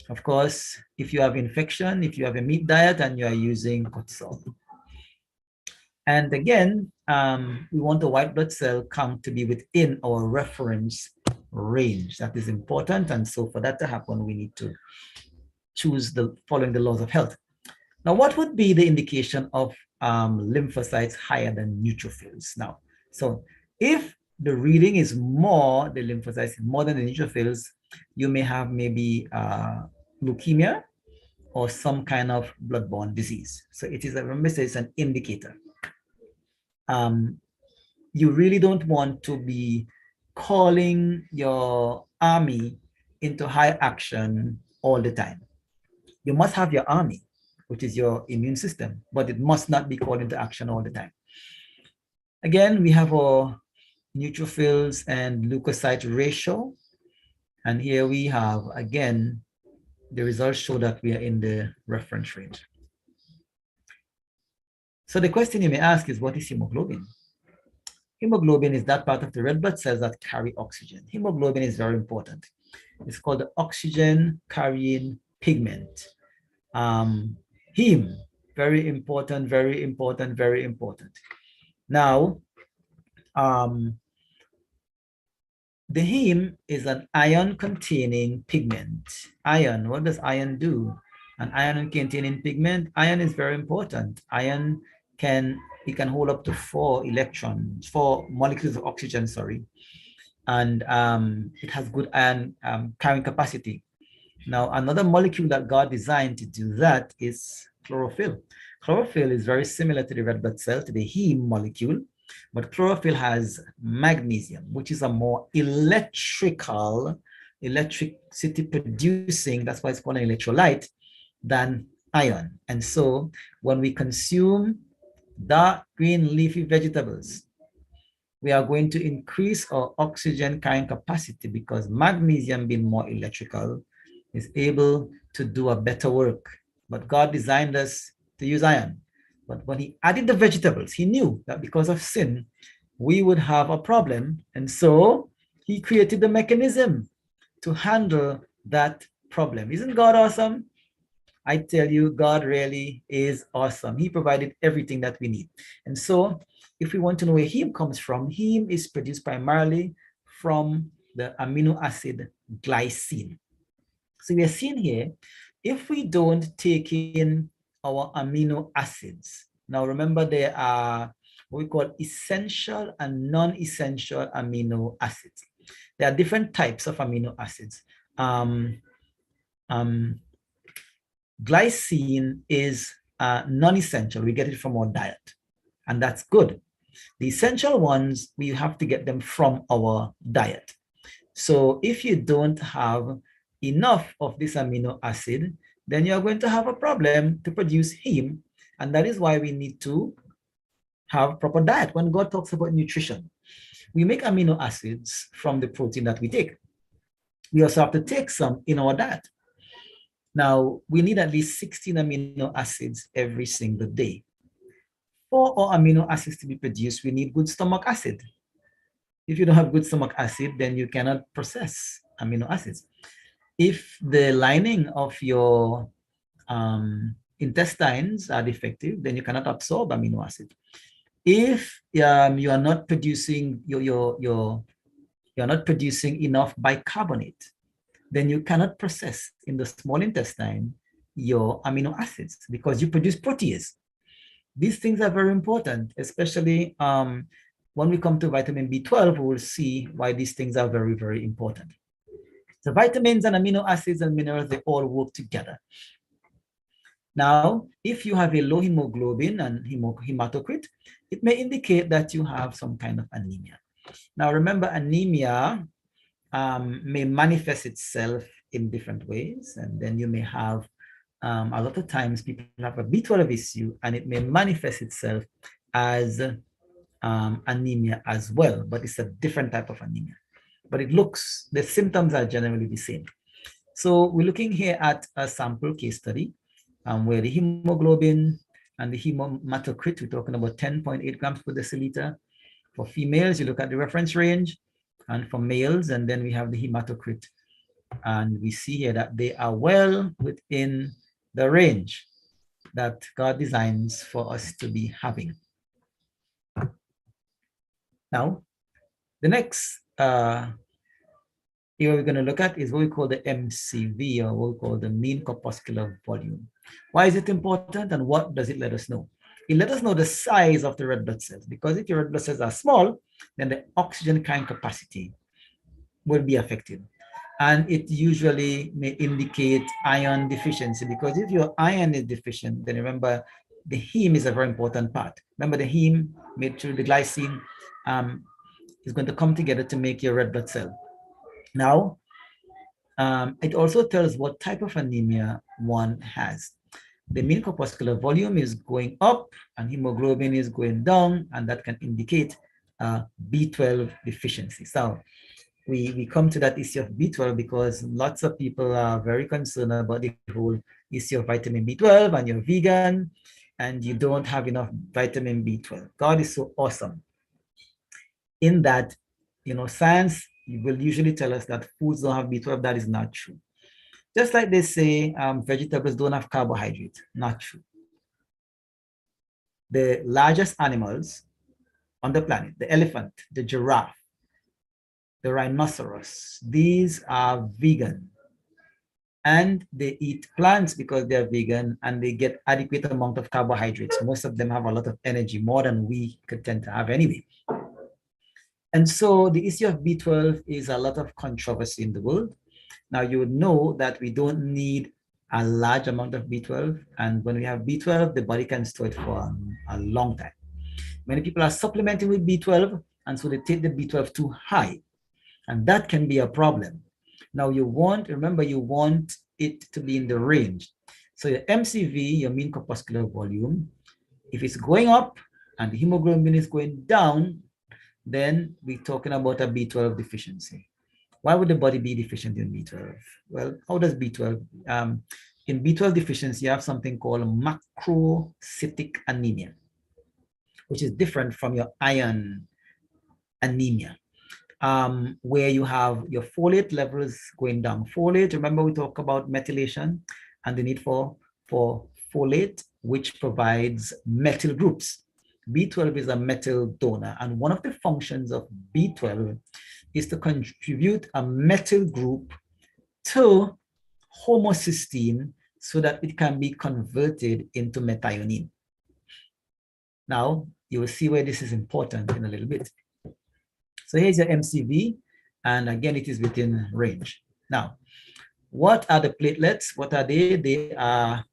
Of course, if you have infection, if you have a meat diet and you are using cortisol. And again, we want the white blood cell count to be within our reference range. That is important. And so for that to happen, we need to choose following the laws of health. Now, what would be the indication of lymphocytes higher than neutrophils? Now, so if the reading is more, the lymphocytes more than the neutrophils, you may have maybe leukemia or some kind of blood-borne disease. So it is, remember, it's an indicator. You really don't want to be calling your army into high action all the time. You must have your army, which is your immune system, but it must not be called into action all the time. Again, we have our neutrophils and leukocyte ratio. And here we have, again, the results show that we are in the reference range. So the question you may ask is, what is hemoglobin? Hemoglobin is that part of the red blood cells that carry oxygen. Hemoglobin is very important. It's called the oxygen carrying pigment. Heme, very important, very important, very important. Now, the heme is an iron-containing pigment. Iron, what does iron do? An iron-containing pigment, iron is very important. Iron can hold up to 4 molecules of oxygen, sorry. And it has good iron carrying capacity. Now, another molecule that God designed to do that is chlorophyll. Chlorophyll is very similar to the red blood cell, to the heme molecule, but chlorophyll has magnesium, which is a more electricity producing, that's why it's called an electrolyte, than iron. And so when we consume dark green leafy vegetables, we are going to increase our oxygen carrying capacity, because magnesium, being more electrical, is able to do a better work. But God designed us to use iron. But when he added the vegetables, he knew that because of sin, we would have a problem. And so he created the mechanism to handle that problem. Isn't God awesome? I tell you, God really is awesome. He provided everything that we need. And so if we want to know where heme comes from, heme is produced primarily from the amino acid glycine. So we are seeing here, if we don't take in our amino acids, now remember there are what we call essential and non-essential amino acids. There are different types of amino acids. Glycine is non-essential. We get it from our diet, and that's good. The essential ones, we have to get them from our diet. So if you don't have enough of this amino acid, then you're going to have a problem to produce heme. And that is why we need to have proper diet. When God talks about nutrition, we make amino acids from the protein that we take. We also have to take some in our diet. Now, we need at least 16 amino acids every single day. For our amino acids to be produced, we need good stomach acid. If you don't have good stomach acid, then you cannot process amino acids. If the lining of your intestines are defective, then you cannot absorb amino acid. If you are not producing you're not producing enough bicarbonate, then you cannot process in the small intestine your amino acids because you produce protease. These things are very important, especially when we come to vitamin B12, we will see why these things are very, very important. So vitamins and amino acids and minerals, they all work together. Now, if you have a low hemoglobin and hematocrit, it may indicate that you have some kind of anemia. Now, remember, anemia may manifest itself in different ways, and then you may have a lot of times people have a B12 issue, and it may manifest itself as anemia as well, but it's a different type of anemia. But the symptoms are generally the same. So we're looking here at a sample case study where the hemoglobin and the hematocrit, we're talking about 10.8 grams per deciliter. For females, you look at the reference range, and for males, and then we have the hematocrit. And we see here that they are well within the range that God designs for us to be having. Now, the next area we're going to look at is what we call the MCV, or what we call the mean corpuscular volume. Why is it important, and what does it let us know? It lets us know the size of the red blood cells, because if your red blood cells are small, then the oxygen carrying capacity will be affected. And it usually may indicate iron deficiency, because if your iron is deficient, then remember the heme is a very important part. Remember, the heme made through the glycine is going to come together to make your red blood cell. Now, it also tells what type of anemia one has. The mean corpuscular volume is going up and hemoglobin is going down, and that can indicate B12 deficiency. So we come to that issue of B12 because lots of people are very concerned about the whole issue of vitamin B12, and you're vegan and you don't have enough vitamin B12. God is so awesome in that, science will usually tell us that foods don't have B12. That is not true. Just like they say vegetables don't have carbohydrates, not true. The largest animals on the planet, the elephant, the giraffe, the rhinoceros, these are vegan. And they eat plants because they're vegan, and they get adequate amount of carbohydrates. Most of them have a lot of energy, more than we could tend to have anyway. And so the issue of B12 is a lot of controversy in the world. Now, you would know that we don't need a large amount of B12. And when we have B12, the body can store it for a long time. Many people are supplementing with B12, and so they take the B12 too high. And that can be a problem. Now, remember, you want it to be in the range. So your MCV, your mean corpuscular volume, if it's going up and the hemoglobin is going down, then we're talking about a B12 deficiency. Why would the body be deficient in B12? Well, how does B12? In B12 deficiency, you have something called macrocytic anemia, which is different from your iron anemia, where you have your folate levels going down. Folate, remember we talk about methylation and the need for folate, which provides methyl groups. B12 is a methyl donor, and one of the functions of B12 is to contribute a methyl group to homocysteine so that it can be converted into methionine. Now, you will see where this is important in a little bit. So here's your MCV, and again, it is within range. Now, what are the platelets? What are they? They are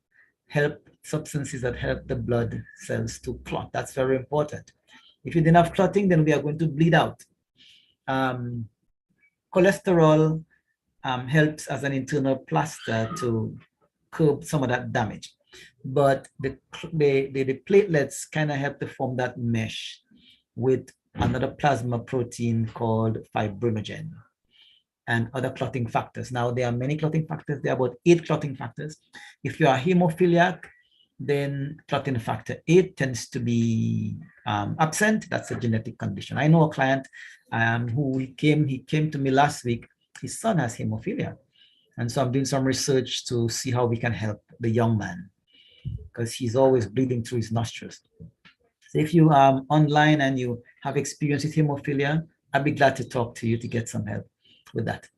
substances that help the blood cells to clot. That's very important. If you didn't have clotting, then we are going to bleed out. Cholesterol helps as an internal plaster to curb some of that damage. But the platelets kind of help to form that mesh with another plasma protein called fibrinogen and other clotting factors. Now, there are many clotting factors. There are about 8 clotting factors. If you are hemophiliac, then clotting factor 8 tends to be absent. That's a genetic condition. I know a client he came to me last week. His son has hemophilia. And so I'm doing some research to see how we can help the young man because he's always bleeding through his nostrils. So if you are online and you have experience with hemophilia, I'd be glad to talk to you to get some help with that.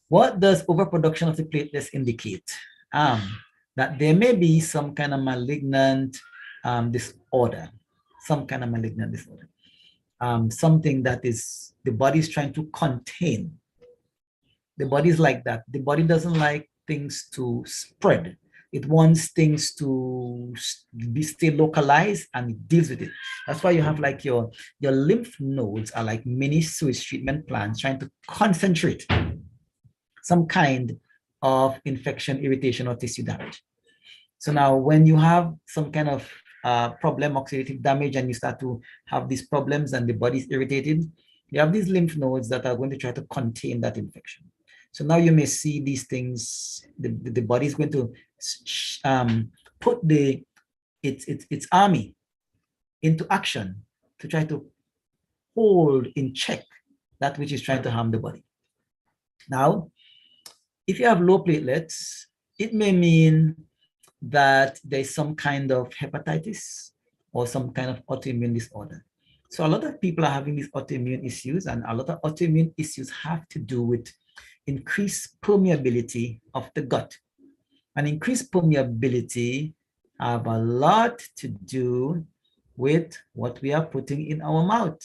What does overproduction of the platelets indicate? That there may be some kind of malignant disorder, something that is the body is trying to contain. The body is like that. The body doesn't like things to spread. It wants things to stay localized and it deals with it. That's why you have like your lymph nodes are like mini sewage treatment plants trying to concentrate some kind of infection, irritation, or tissue damage. So now when you have some kind of problem, oxidative damage, and you start to have these problems and the body is irritated, you have these lymph nodes that are going to try to contain that infection. So now you may see these things, the body is going to put its army into action to try to hold in check that which is trying to harm the body. Now, if you have low platelets, it may mean that there's some kind of hepatitis or some kind of autoimmune disorder. So a lot of people are having these autoimmune issues, and a lot of autoimmune issues have to do with increased permeability of the gut. And increased permeability have a lot to do with what we are putting in our mouth.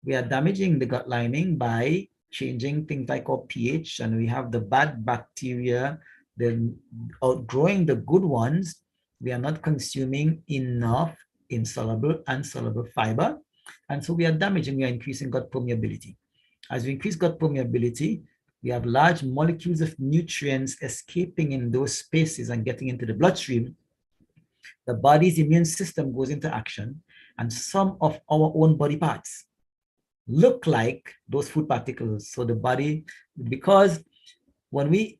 We are damaging the gut lining by changing things like our pH, and we have the bad bacteria, then outgrowing the good ones. We are not consuming enough insoluble and soluble fiber, and so we are damaging, we are increasing gut permeability. As we increase gut permeability, we have large molecules of nutrients escaping in those spaces and getting into the bloodstream. The body's immune system goes into action, and some of our own body parts look like those food particles. So the body, because when we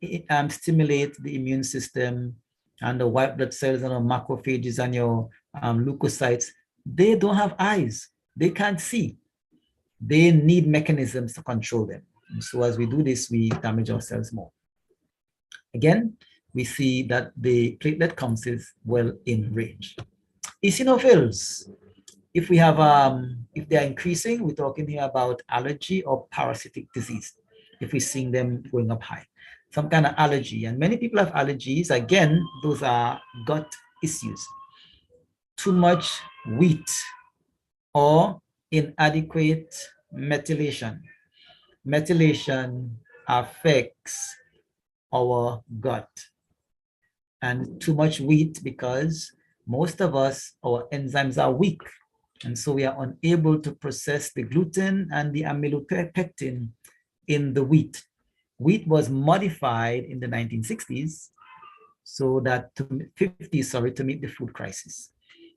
stimulate the immune system and the white blood cells and our macrophages and your leukocytes, they don't have eyes. They can't see. They need mechanisms to control them. And so as we do this, we damage ourselves more. Again, we see that the platelet counts is well in range. Eosinophils. If we have, if they are increasing, we're talking here about allergy or parasitic disease. If we're seeing them going up high, some kind of allergy, and many people have allergies. Again, those are gut issues. Too much wheat or inadequate methylation. Methylation affects our gut, and too much wheat because most of us, our enzymes are weak. And so we are unable to process the gluten and the amylopectin in the wheat. Wheat was modified in the 1960s, so that to meet the food crisis.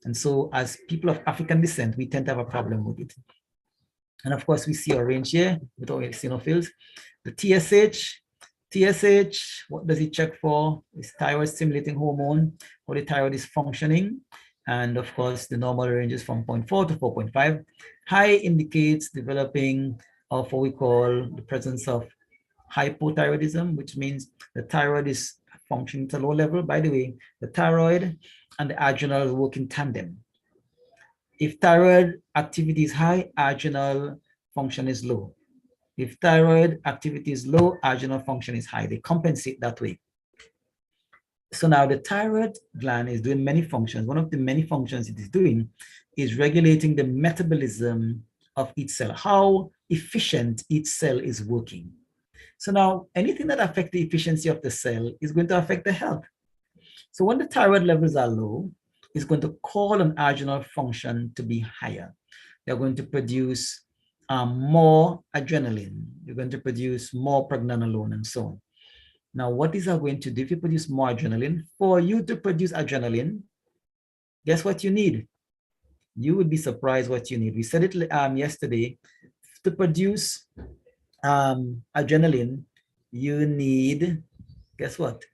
And so as people of African descent, we tend to have a problem with it. And of course, we see a range here with our eosinophils. The TSH, what does it check for? It's thyroid stimulating hormone, or the thyroid is functioning. And of course, the normal range is from 0.4 to 4.5. High indicates developing of what we call the presence of hypothyroidism, which means the thyroid is functioning at a low level. By the way, the thyroid and the adrenal work in tandem. If thyroid activity is high, adrenal function is low. If thyroid activity is low, adrenal function is high. They compensate that way. So now the thyroid gland is doing many functions. One of the many functions it is doing is regulating the metabolism of each cell, how efficient each cell is working. So now anything that affects the efficiency of the cell is going to affect the health. So when the thyroid levels are low, it's going to call on adrenal function to be higher. you're going to produce more adrenaline. You're going to produce more pregnenolone and so on. Now, what is that going to do? If you produce more adrenaline, for you to produce adrenaline, guess what you need? You would be surprised what you need. We said it yesterday. To produce adrenaline, you need, guess what?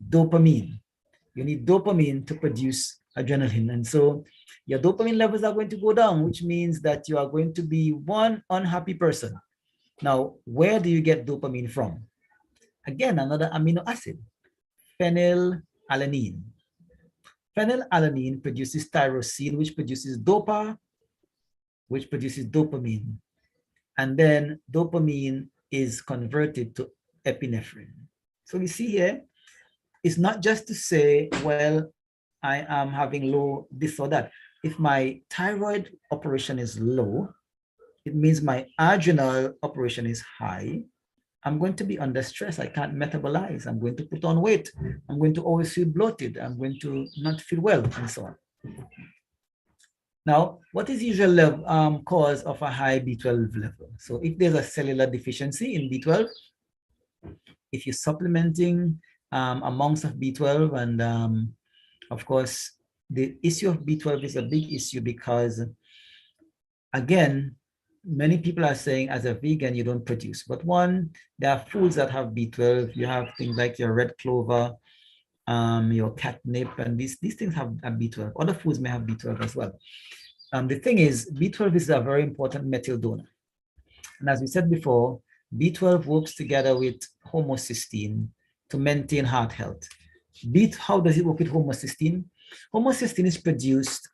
Dopamine. You need dopamine to produce adrenaline. And so your dopamine levels are going to go down, which means that you are going to be one unhappy person. Now, where do you get dopamine from? Again, another amino acid, phenylalanine. Phenylalanine produces tyrosine, which produces which produces dopamine. And then dopamine is converted to epinephrine. So we see here, it's not just to say, well, I am having low this or that. If my thyroid operation is low, it means my adrenal operation is high. I'm going to be under stress. I can't metabolize. I'm going to put on weight. I'm going to always feel bloated. I'm going to not feel well, and so on. Now, what is the usual cause of a high B12 level? So if there's a cellular deficiency in B12, if you're supplementing amounts of B12, and of course, the issue of B12 is a big issue because, again, many people are saying as a vegan, you don't produce. But one, there are foods that have B12. You have things like your red clover, your catnip, and these things have B12. Other foods may have B12 as well. The thing is, B12 is a very important metal donor. And as we said before, B12 works together with homocysteine to maintain heart health. How does it work with homocysteine? Homocysteine is produced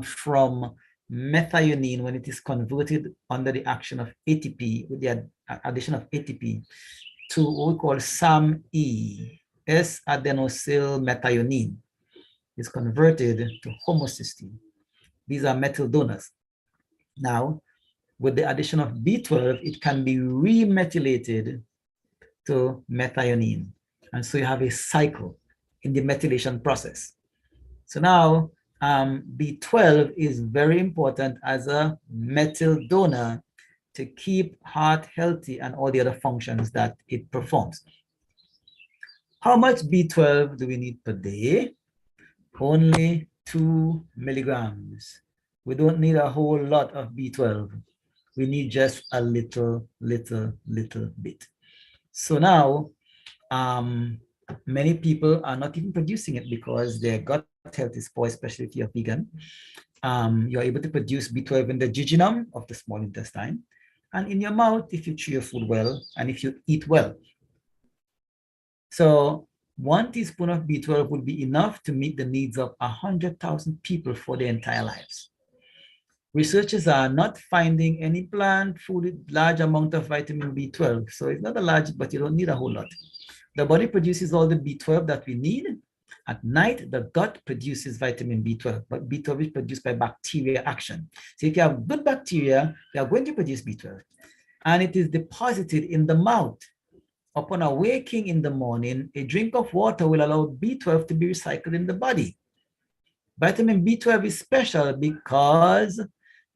from methionine when it is converted under the action of ATP, with the addition of ATP to what we call SAMe, S-adenosyl methionine. Is converted to homocysteine. These are metal donors. Now, with the addition of B12, it can be remethylated to methionine. And so you have a cycle in the methylation process. So now B12 is very important as a metal donor to keep heart healthy and all the other functions that it performs. How much B12 do we need per day? Only 2 milligrams. We don't need a whole lot of B12. We need just a little bit. So now, many people are not even producing it because their gut health is poor, especially if you're vegan. You're able to produce B12 in the jejunum of the small intestine and in your mouth if you chew your food well and if you eat well. So 1 teaspoon of B12 would be enough to meet the needs of 100,000 people for their entire lives. Researchers are not finding any plant food with large amount of vitamin B12. So it's not a large, but you don't need a whole lot. The body produces all the B12 that we need. At night, the gut produces vitamin B12, but B12 is produced by bacteria action. So if you have good bacteria, they are going to produce B12. And it is deposited in the mouth. Upon awaking in the morning, a drink of water will allow B12 to be recycled in the body. Vitamin B12 is special because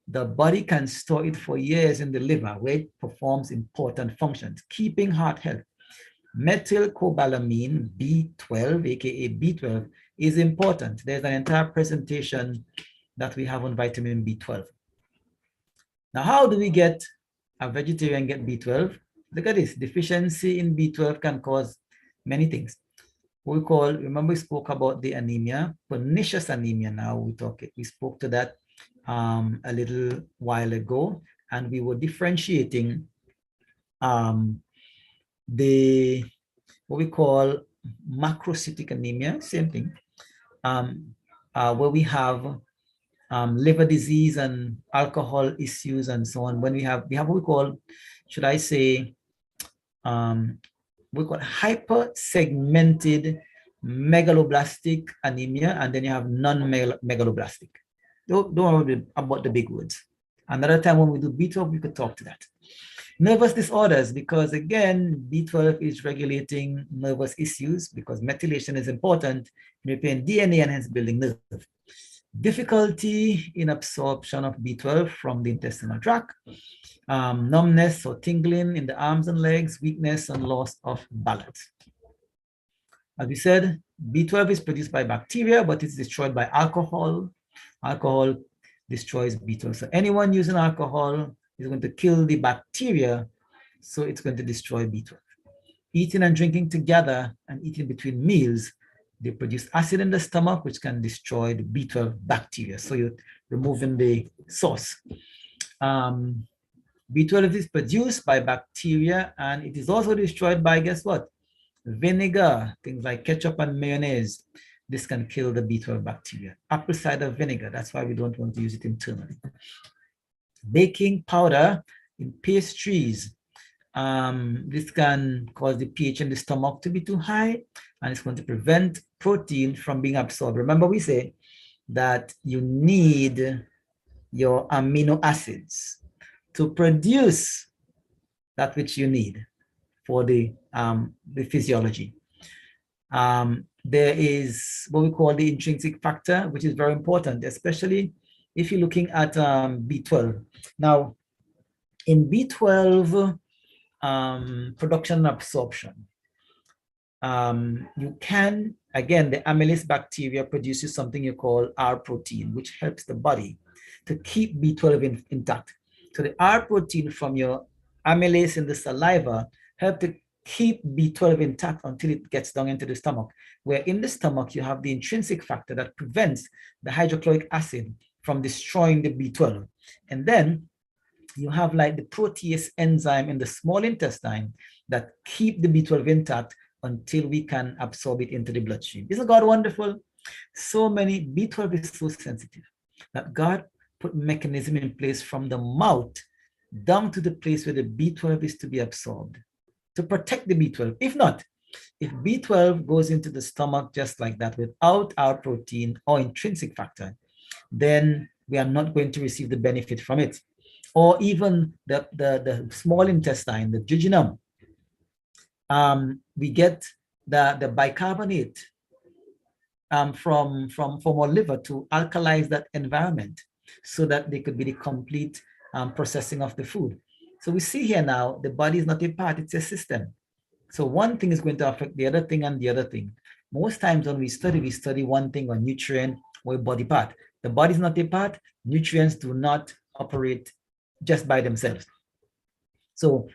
the body can store it for years in the liver, where it performs important functions, keeping heart health. Methylcobalamin B12, aka B12, is important. There's an entire presentation that we have on vitamin B12. Now, how do we get a vegetarian get B12? Look at this. Deficiency in B12 can cause many things. We call, remember we spoke about the anemia, pernicious anemia. Now we spoke to that a little while ago, and we were differentiating the what we call macrocytic anemia, same thing, where we have liver disease and alcohol issues and so on. When we have what we call, should I say, we call hypersegmented megaloblastic anemia, and then you have non-megaloblastic. Don't worry about the big words. Another time when we do B12, we could talk to that. Nervous disorders, because again, B12 is regulating nervous issues because methylation is important in repairing DNA and hence building nerve. difficulty in absorption of B12 from the intestinal tract, numbness or tingling in the arms and legs, weakness and loss of balance. As we said, B12 is produced by bacteria, but it's destroyed by alcohol. Alcohol destroys B12. So anyone using alcohol is going to kill the bacteria, so it's going to destroy B12. Eating and drinking together and eating between meals, they produce acid in the stomach, which can destroy the B12 bacteria. So you're removing the source. B12 is produced by bacteria, and it is also destroyed by, guess what? Vinegar, things like ketchup and mayonnaise. This can kill the B12 bacteria. Apple cider vinegar, that's why we don't want to use it internally. Baking powder in pastries. This can cause the pH in the stomach to be too high, and it's going to prevent protein from being absorbed. Remember, we say that you need your amino acids to produce that which you need for the physiology. There is what we call the intrinsic factor, which is very important, especially if you're looking at B12. Now, in B12 production and absorption, you can, again, the amylase bacteria produces something you call R protein, which helps the body to keep B12 intact. So the R protein from your amylase in the saliva help to keep B12 intact until it gets down into the stomach, where in the stomach you have the intrinsic factor that prevents the hydrochloric acid from destroying the B12. And then you have like the protease enzyme in the small intestine that keep the B12 intact until we can absorb it into the bloodstream. Isn't God wonderful? So many, B12 is so sensitive that God put mechanism in place from the mouth down to the place where the B12 is to be absorbed to protect the B12. If not, if B12 goes into the stomach just like that without our protein or intrinsic factor, then we are not going to receive the benefit from it. Or even the small intestine, the jejunum, we get the bicarbonate from our liver to alkalize that environment so that they could be the complete processing of the food. So we see here now, the body is not a part, it's a system. So one thing is going to affect the other thing and the other thing. Most times when we study one thing, or nutrient or a body part. The body is not a part, nutrients do not operate just by themselves. So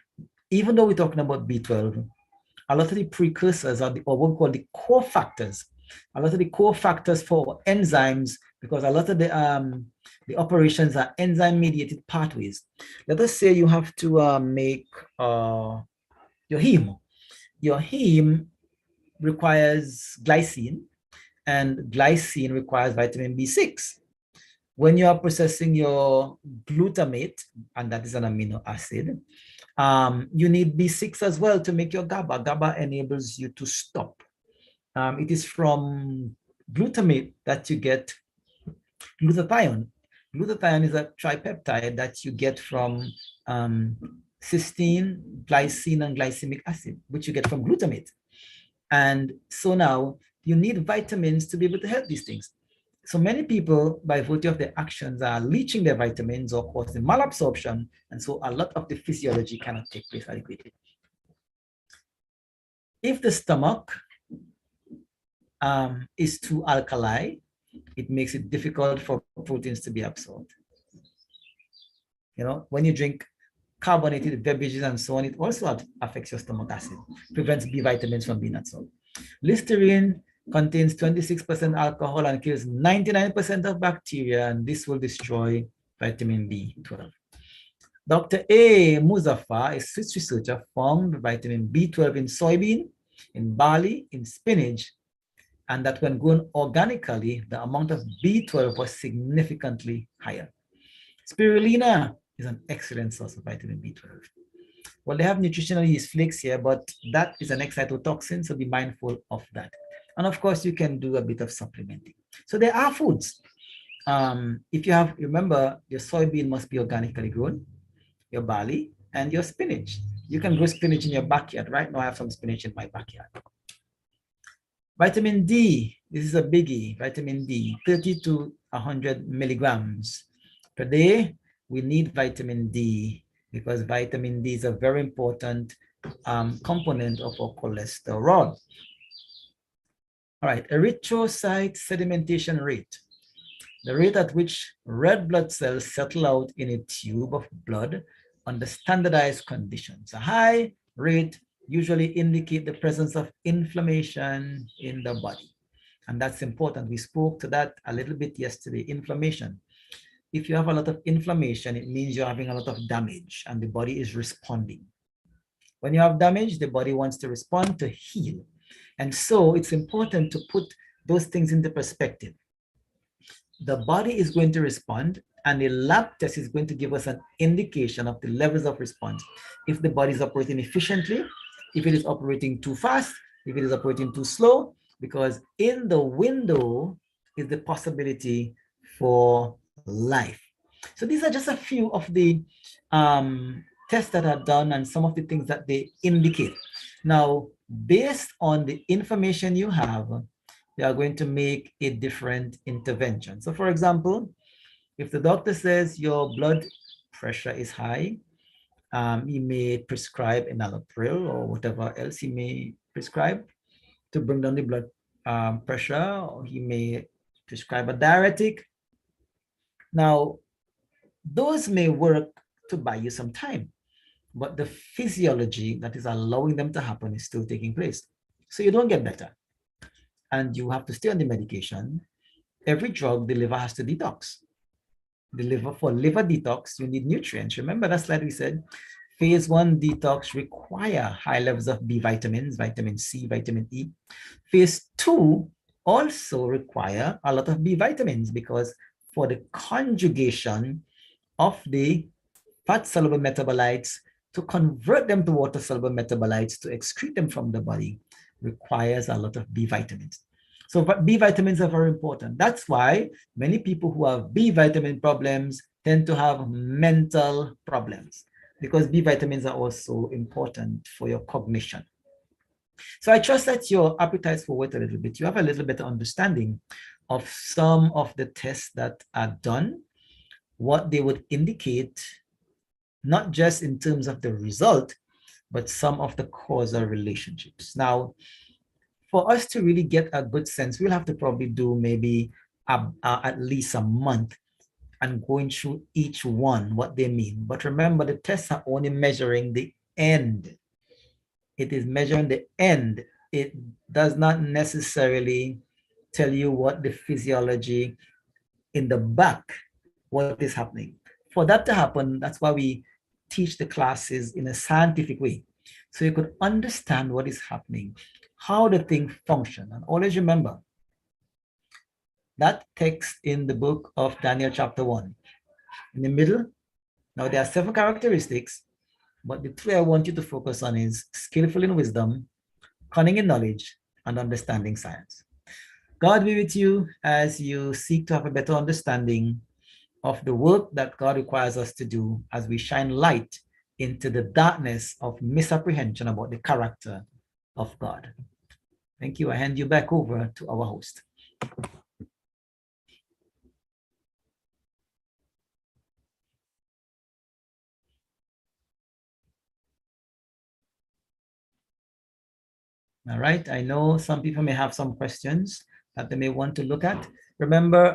even though we're talking about B12, a lot of the precursors are or what we call the core factors. A lot of the core factors for enzymes, because a lot of the operations are enzyme-mediated pathways. Let us say you have to make your heme. Your heme requires glycine, and glycine requires vitamin B6. When you are processing your glutamate, and that is an amino acid, you need B6 as well to make your GABA. GABA enables you to stop. It is from glutamate that you get glutathione. Glutathione is a tripeptide that you get from cysteine, glycine, and glycemic acid, which you get from glutamate. And so now you need vitamins to be able to help these things. So many people, by virtue of their actions, are leaching their vitamins or causing malabsorption. And so a lot of the physiology cannot take place adequately. If the stomach is too alkali, it makes it difficult for proteins to be absorbed. You know, when you drink carbonated beverages and so on, it also affects your stomach acid, prevents B vitamins from being absorbed. Listerine contains 26% alcohol and kills 99% of bacteria, and this will destroy vitamin B12. Dr. A. Muzaffar, a Swiss researcher, found vitamin B12 in soybean, in barley, in spinach, and that when grown organically, the amount of B12 was significantly higher. Spirulina is an excellent source of vitamin B12. Well, they have nutritional yeast flakes here, but that is an excitotoxin, so be mindful of that. And of course, you can do a bit of supplementing. So there are foods. If you have, remember, your soybean must be organically grown, your barley, and your spinach. You can grow spinach in your backyard. Right now, I have some spinach in my backyard. Vitamin D This is a biggie, vitamin D, 30 to 100 milligrams per day. We need vitamin D because vitamin D is a very important component of our cholesterol. All right, erythrocyte sedimentation rate, the rate at which red blood cells settle out in a tube of blood under standardized conditions. A high rate usually indicate the presence of inflammation in the body. And that's important. We spoke to that a little bit yesterday, inflammation. If you have a lot of inflammation, it means you're having a lot of damage and the body is responding. When you have damage, the body wants to respond to heal. And so it's important to put those things into perspective. The body is going to respond and the lab test is going to give us an indication of the levels of response. If the body is operating efficiently, if it is operating too fast, if it is operating too slow, because in the window is the possibility for life. So these are just a few of the tests that are done and some of the things that they indicate. Now, based on the information you have, they are going to make a different intervention. So for example, if the doctor says your blood pressure is high, he may prescribe enalapril or whatever else he may prescribe to bring down the blood pressure, or he may prescribe a diuretic. Now, those may work to buy you some time, but the physiology that is allowing them to happen is still taking place. So you don't get better. And you have to stay on the medication. Every drug, the liver has to detox. The liver, for liver detox, you need nutrients. Remember that slide we said, phase 1 detox require high levels of B vitamins, vitamin C, vitamin E. Phase 2 also require a lot of B vitamins because for the conjugation of the fat-soluble metabolites to convert them to water-soluble metabolites to excrete them from the body requires a lot of B vitamins. So B vitamins are very important. That's why many people who have B vitamin problems tend to have mental problems because B vitamins are also important for your cognition. So I trust that your appetites will wait a little bit. You have a little better understanding of some of the tests that are done, what they would indicate, not just in terms of the result, but some of the causal relationships. Now, for us to really get a good sense, we'll have to probably do maybe at least a month and going through each one, what they mean. But remember, the tests are only measuring the end. It is measuring the end. It does not necessarily tell you what the physiology in the back, what is happening. For that to happen, that's why we teach the classes in a scientific way. So you could understand what is happening, how the thing function. And always remember, that text in the book of Daniel chapter 1, in the middle, now there are 7 characteristics, but the 3 I want you to focus on is skillful in wisdom, cunning in knowledge, and understanding science. God be with you as you seek to have a better understanding of the work that God requires us to do as we shine light into the darkness of misapprehension about the character of God. Thank you. I hand you back over to our host. All right. I know some people may have some questions that they may want to look at. Remember,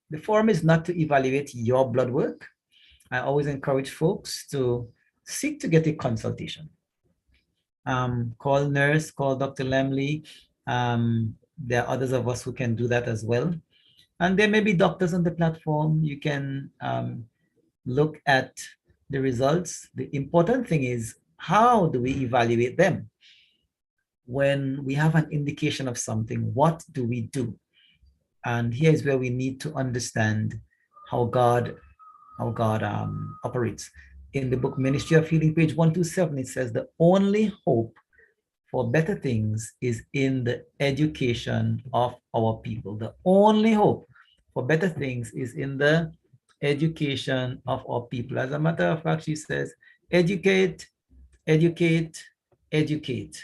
the forum is not to evaluate your blood work. I always encourage folks to seek to get a consultation. Call nurse, call Dr. Lemley. There are others of us who can do that as well. And there may be doctors on the platform. You can look at the results. The important thing is, how do we evaluate them? When we have an indication of something, what do we do? And here's where we need to understand how God operates. In the book Ministry of Healing, page 127, it says the only hope for better things is in the education of our people. The only hope for better things is in the education of our people. As a matter of fact, she says, educate, educate, educate.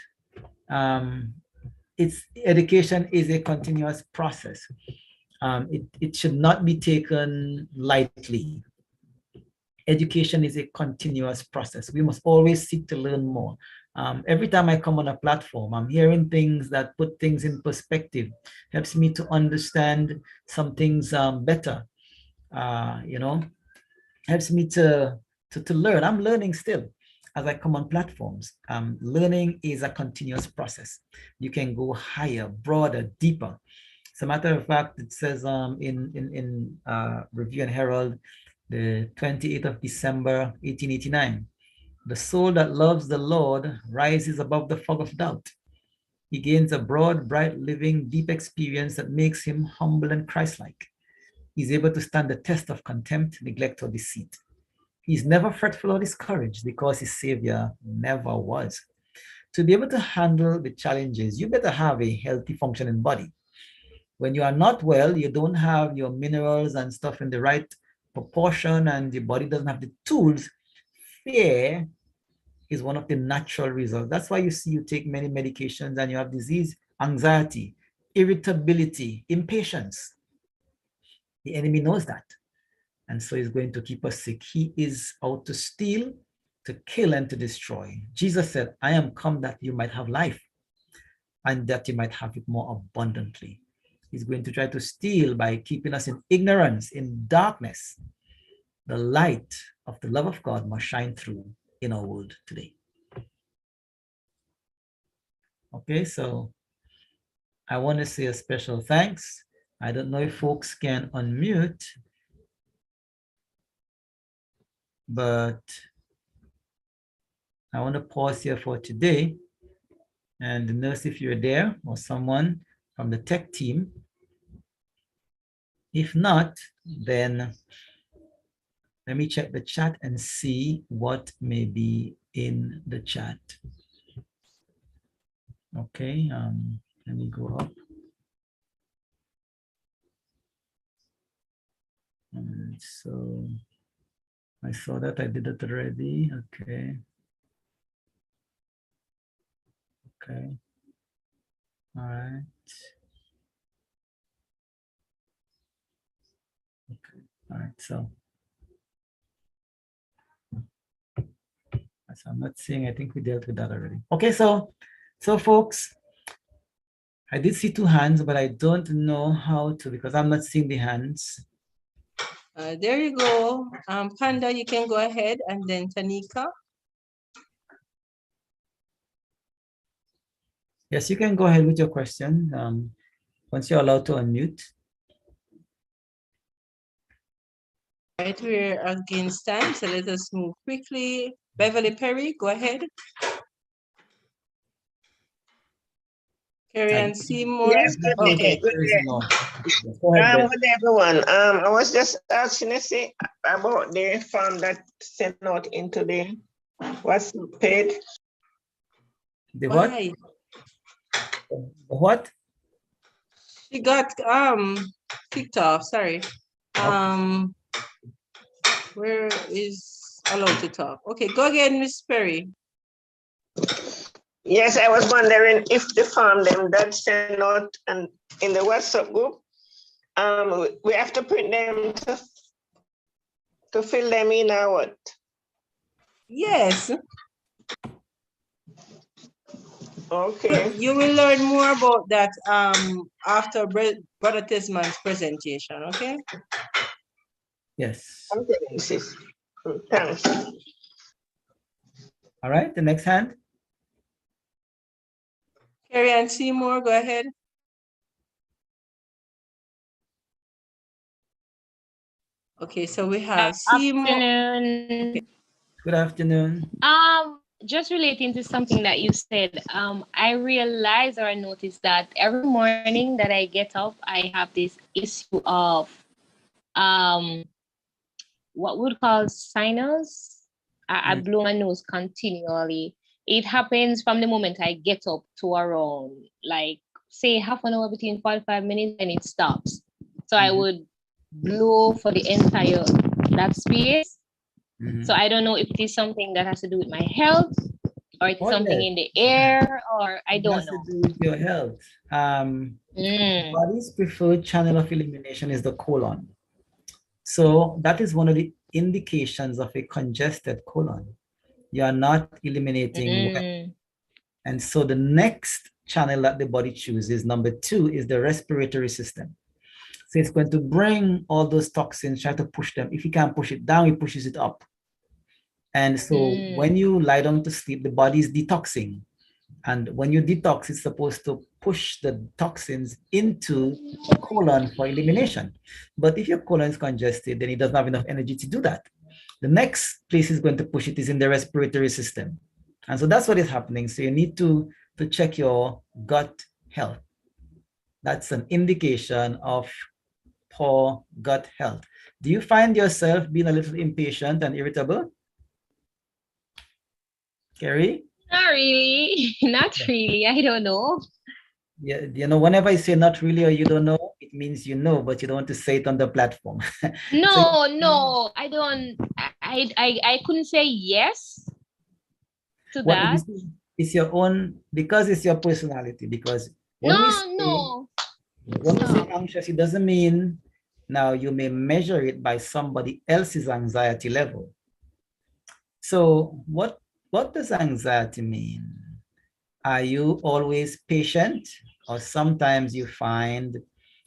education is a continuous process. It should not be taken lightly. Education is a continuous process. We must always seek to learn more. Every time I come on a platform, I'm hearing things that put things in perspective, helps me to understand some things better. You know, helps me to learn. I'm learning still as I come on platforms. Learning is a continuous process. You can go higher, broader, deeper. As a matter of fact, it says in Review and Herald, the 28th of December, 1889, the soul that loves the Lord rises above the fog of doubt. He gains a broad, bright, living, deep experience that makes him humble and Christ-like. He's able to stand the test of contempt, neglect, or deceit. He's never fretful or discouraged because his Savior never was. To be able to handle the challenges, you better have a healthy, functioning body. When you are not well, you don't have your minerals and stuff in the right proportion, and your body doesn't have the tools. Fear is one of the natural results. That's why you see you take many medications and you have disease, anxiety, irritability, impatience. The enemy knows that. And so he's going to keep us sick. He is out to steal, to kill, and to destroy. Jesus said, I am come that you might have life and that you might have it more abundantly. He's going to try to steal by keeping us in ignorance, in darkness. The light of the love of God must shine through in our world today. Okay, so I want to say a special thanks. I don't know if folks can unmute, but I want to pause here for today. And the nurse, if you're there, or someone from the tech team. If not, then let me check the chat and see what may be in the chat. Okay, let me go up. And so I saw that I did it already. Okay. Okay. All right. Okay. All right. So I'm not seeing, I think we dealt with that already. Okay, so folks, I did see two hands, but I don't know how to, because I'm not seeing the hands. There you go. Panda, you can go ahead, and then Tanika. Yes, you can go ahead with your question once you're allowed to unmute. Right, we're against time, so let us move quickly. Beverly Perry, go ahead. Carrie Ann Seymour. Yes, good day. Good day. Good everyone. I was just asking to see about the form that sent out into the WhatsApp page. The what? Why? What? She got kicked off. Sorry. Where is allowed to talk? Okay, go again, Miss Perry. Yes, I was wondering if the form them that sent out and in the WhatsApp group, we have to print them to fill them in or what? Yes. Okay. You will learn more about that after Brother Tesman's presentation, okay? Yes. Okay, sis. Thanks. All right, the next hand. Carrie Ann Seymour, go ahead. Okay, so we have Seymour. Afternoon. Okay. Good afternoon. Just relating to something that you said, I realized or I noticed that every morning that I get up, I have this issue of what we would call sinus. I blow my nose continually. It happens from the moment I get up to around, like, say, half an hour between 45 minutes, and it stops. So I would blow for the entire that space. So I don't know if it is something that has to do with my health or it's Oh, something yes. in the air, or I It don't has to know. do with your health. Body's preferred channel of elimination is the colon. So that is one of the indications of a congested colon. You are not eliminating well. Mm. And so the next channel that the body chooses, number 2, is the respiratory system. So it's going to bring all those toxins, try to push them. If you can't push it down, it pushes it up. And so when you lie down to sleep, the body is detoxing. And when you detox, it's supposed to push the toxins into the colon for elimination. But if your colon is congested, then it doesn't have enough energy to do that. The next place is going to push it is in the respiratory system. And so that's what is happening. So you need to check your gut health. That's an indication of poor gut health. Do you find yourself being a little impatient and irritable? Carrie? Not really. Not really. I don't know. Yeah, you know, whenever I say not really or you don't know, it means you know, but you don't want to say it on the platform. No, no, I don't. I couldn't say yes to What that. this is your own, because it's your personality. Because when we No, say no. when we say anxious, it doesn't mean now you may measure it by somebody else's anxiety level. So what does anxiety mean? Are you always patient, or sometimes you find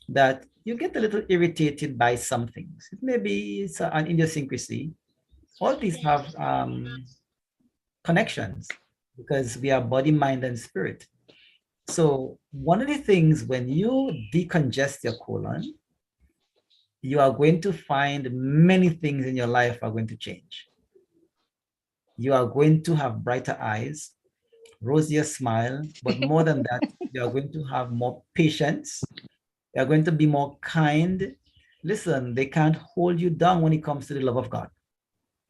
that you get a little irritated by some things? Maybe it's an idiosyncrasy. All these have connections because we are body, mind, and spirit. So one of the things when you decongest your colon, you are going to find many things in your life are going to change. You are going to have brighter eyes, rosier smile, but more than that, you are going to have more patience. You are going to be more kind. Listen, they can't hold you down when it comes to the love of God.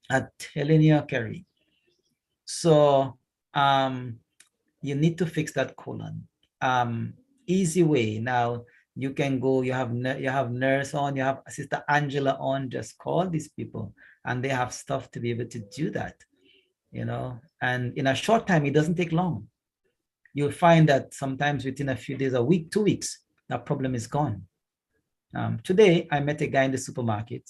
I'm telling you, Kerry. So you need to fix that colon. Easy way. Now you can go, you have nurse on, you have Sister Angela on, just call these people and they have stuff to be able to do that, you know, and in a short time, it doesn't take long. You'll find that sometimes within a few days, a week, 2 weeks, that problem is gone. Today, I met a guy in the supermarket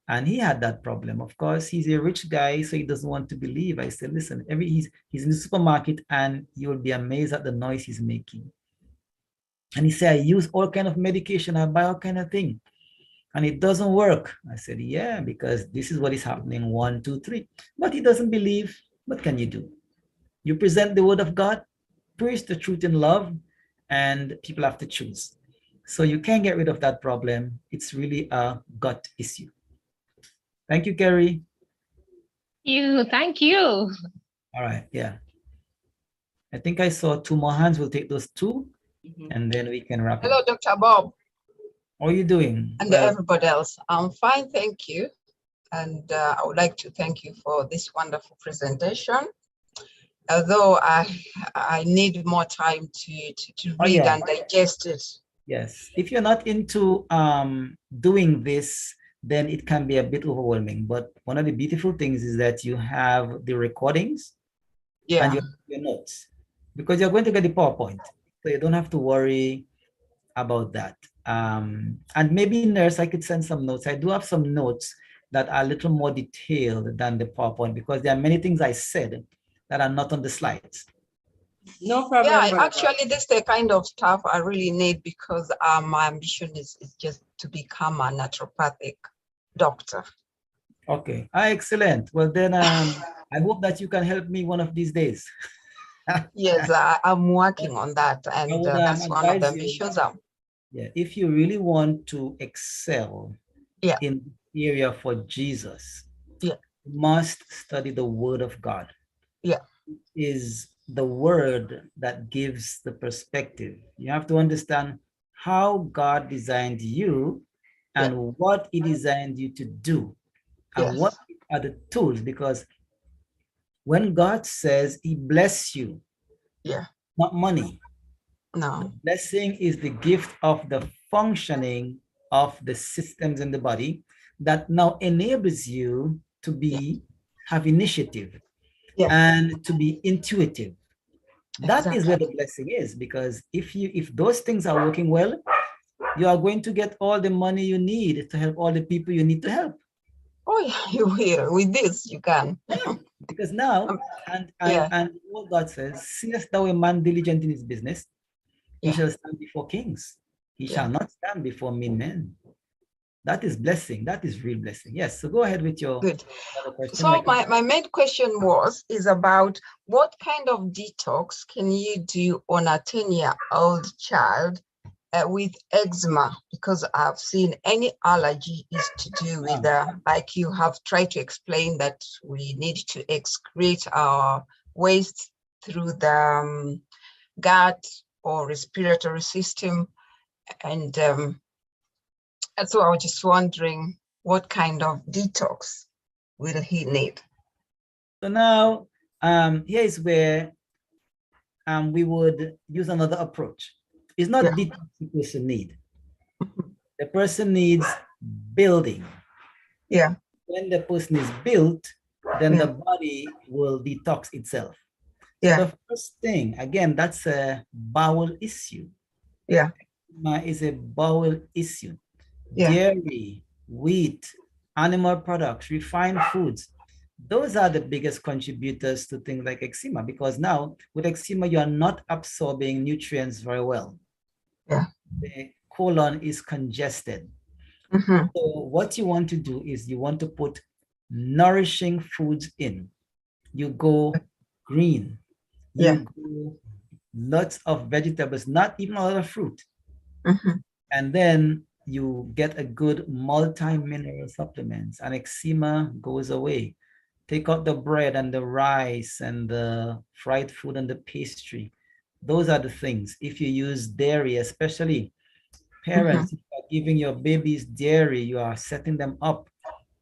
and he had that problem. Of course, he's a rich guy, so he doesn't want to believe. I said, listen, he's in the supermarket and you will be amazed at the noise he's making. And he said, I use all kind of medication, I buy all kind of thing, and it doesn't work. I said, yeah, because this is what is happening, 1, 2, 3. But he doesn't believe. What can you do? You present the word of God, preach the truth in love, and people have to choose. So you can't get rid of that problem. It's really a gut issue. Thank you, Kerry. Thank you. All right, yeah. I think I saw 2 more hands. We'll take those 2, and then we can wrap Hello, up. Dr. Bob. How are you doing? And Well, everybody else. I'm fine, thank you. And I would like to thank you for this wonderful presentation. Although I need more time to read and digest it. Yes, if you're not into doing this, then it can be a bit overwhelming. But one of the beautiful things is that you have the recordings and you have your notes, because you're going to get the PowerPoint. So you don't have to worry about that. And maybe, nurse, I could send some notes. I do have some notes that are a little more detailed than the PowerPoint, because there are many things I said that are not on the slides. No problem. Yeah, actually, this is the kind of stuff I really need, because my ambition is just to become a naturopathic doctor. Okay, excellent. Well, then I hope that you can help me one of these days. Yes, I'm working on that, and that's one of the ambitions. Yeah, if you really want to excel in the area for Jesus, you must study the Word of God. Yeah, it is the Word that gives the perspective. You have to understand how God designed you and what He designed you to do, and what are the tools, because when God says He bless you, not money. No. The blessing is the gift of the functioning of the systems in the body that now enables you to have initiative. and to be intuitive. That is where Exactly. the blessing is, because if those things are working well, you are going to get all the money you need to help all the people you need to help. Oh, yeah, you will. With this, you can. Yeah, because now, Um, and yeah, what God says, seest thou a man diligent in his business, he yeah, shall stand before kings. He yeah. shall not stand before mean men. That is blessing. That is real blessing. Yes. So go ahead with your Good. other question. So Like, my main question is about what kind of detox can you do on a 10-year-old child with eczema? Because I've seen any allergy is to do with, like you have tried to explain, that we need to excrete our waste through the gut or respiratory system. And so I was just wondering what kind of detox will he need? so now, here is where we would use another approach. It's not Yeah. detox the person need. The person needs building. Yeah. When the person is built, then Yeah. the body will detox itself. So Yeah. the first thing, again, that's a bowel issue. Yeah. Is a bowel issue. Yeah. Dairy, wheat, animal products, refined foods, those are the biggest contributors to things like eczema, because now with eczema, you are not absorbing nutrients very well. Yeah. The colon is congested. Mm-hmm. So what you want to do is you want to put nourishing foods in. You go green. You Yeah. go lots of vegetables, not even a lot of fruit. Mm-hmm. And then you get a good multi-mineral supplements, and eczema goes away. Take out the bread and the rice and the fried food and the pastry. Those are the things. If you use dairy, especially parents, if you are giving your babies dairy, you are setting them up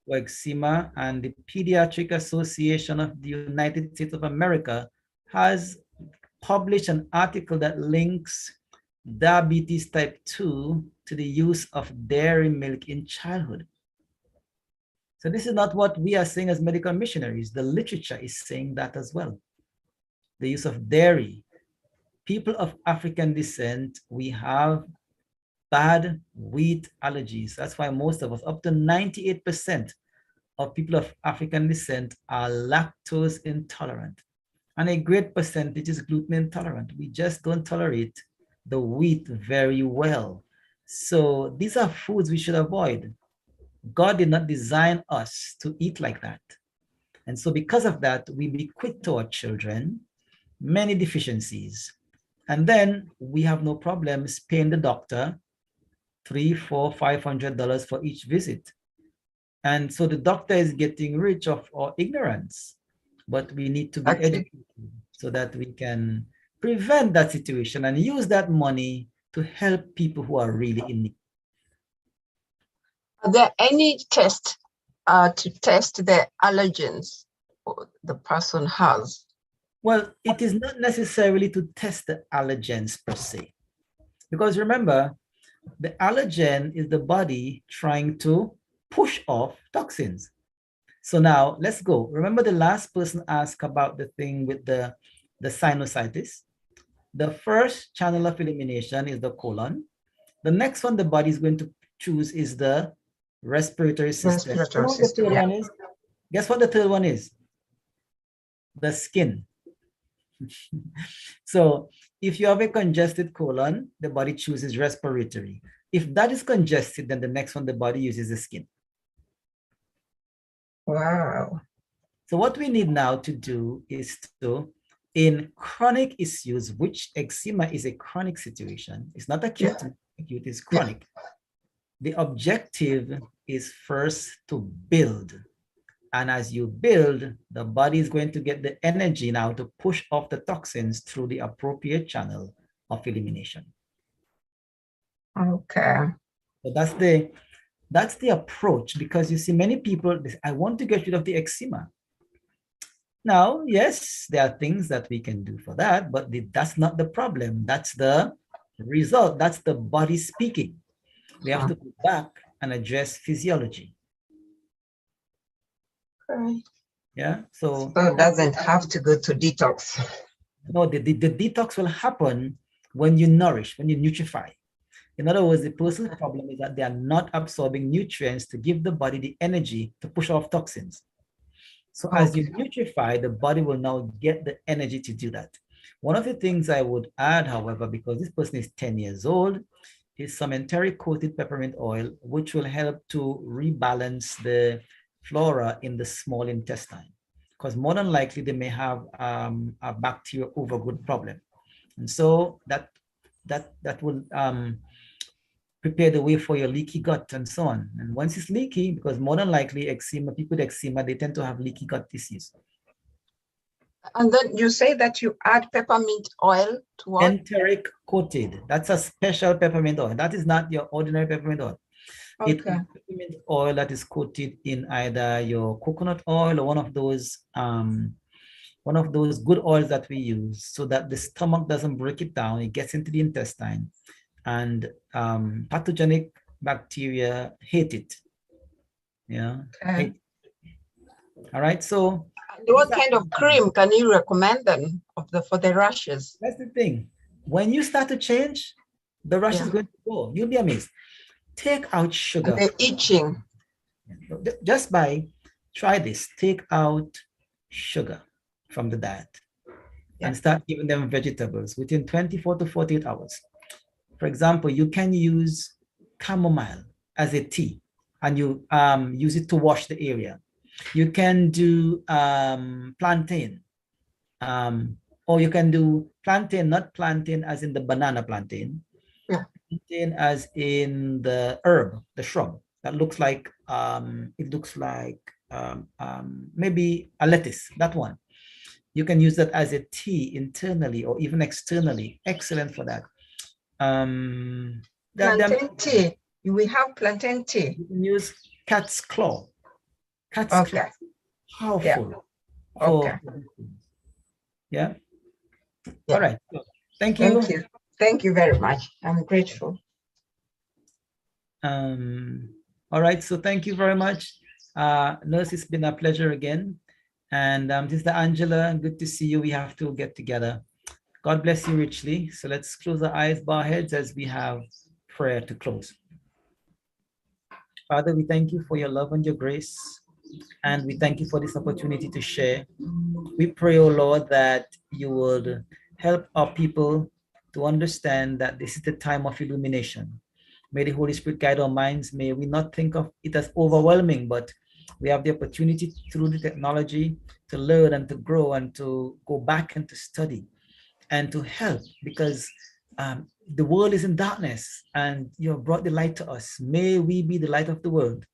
for eczema. And the Pediatric Association of the United States of America has published an article that links diabetes type 2 to the use of dairy milk in childhood. So this is not what we are saying as medical missionaries. The literature is saying that as well. The use of dairy. People of African descent, we have bad wheat allergies. That's why most of us, up to 98% of people of African descent, are lactose intolerant. And a great percentage is gluten intolerant. We just don't tolerate the wheat very well. So these are foods we should avoid. God did not design us to eat like that. And so because of that, we bequeath to our children many deficiencies. And then we have no problems paying the doctor $300, $400, $500 for each visit. And so the doctor is getting rich of our ignorance, but we need to be educated so that we can prevent that situation and use that money to help people who are really in need. Are there any tests to test the allergens the person has? Well, it is not necessarily to test the allergens per se, because remember, the allergen is the body trying to push off toxins. So now let's go. Remember the last person asked about the thing with the sinusitis. The first channel of elimination is the colon. The next one the body is going to choose is the respiratory system. Respiratory The system, third yeah. one is? Guess what the third one is? The skin. So if you have a congested colon, the body chooses respiratory. If that is congested, then the next one the body uses the skin. Wow. So what we need now to do is to, in chronic issues, which eczema is a chronic situation, it's not acute, acute is chronic. The objective is first to build. And as you build, the body is going to get the energy now to push off the toxins through the appropriate channel of elimination. Okay. So that's the approach, because you see many people, I want to get rid of the eczema. Now, yes, there are things that we can do for that, but that's not the problem. That's the result. That's the body speaking. We have to go back and address physiology. Okay. Yeah. So it doesn't have to go to detox. no, the detox will happen when you nourish, when you nutrify. In other words, the person's problem is that they are not absorbing nutrients to give the body the energy to push off toxins. So as you nutrify, the body will now get the energy to do that. One of the things I would add, however, because this person is 10 years old, is some enteric coated peppermint oil, which will help to rebalance the flora in the small intestine. Because more than likely they may have a bacterial overgrowth problem. And so that will prepare the way for your leaky gut and so on. And once it's leaky, because more than likely eczema, people with eczema, they tend to have leaky gut disease. And then you say that you add peppermint oil to what? Enteric coated. That's a special peppermint oil. That is not your ordinary peppermint oil. Okay. It is peppermint oil that is coated in either your coconut oil or one of those good oils that we use so that the stomach doesn't break it down. It gets into the intestine, and pathogenic bacteria hate it. Yeah. Okay. All right. So what kind of cream can you recommend then for the rashes? That's the thing. When you start to change, the rash is going to go. You'll be amazed. Take out sugar. And the itching. Just try this. Take out sugar from the diet and start giving them vegetables within 24 to 48 hours. For example, you can use chamomile as a tea and you use it to wash the area. You can do plantain, or you can do plantain, not plantain as in the banana plantain, plantain as in the herb, the shrub that looks like maybe a lettuce, that one. You can use that as a tea internally or even externally. Excellent for that. Plantain tea. We have plantain tea. You can use cat's claw. Cat's claw. Powerful. Okay. Yeah. All right. Thank you. Thank you. Thank you very much. I'm grateful. All right. So thank you very much. Nurse, it's been a pleasure again. And Sister Angela, good to see you. We have to get together. God bless you richly. So let's close our eyes, bow our heads as we have prayer to close. Father, we thank you for your love and your grace. And we thank you for this opportunity to share. We pray, oh Lord, that you would help our people to understand that this is the time of illumination. May the Holy Spirit guide our minds. May we not think of it as overwhelming, but we have the opportunity through the technology to learn and to grow and to go back and to study and to help, because the world is in darkness and you have brought the light to us. May we be the light of the world.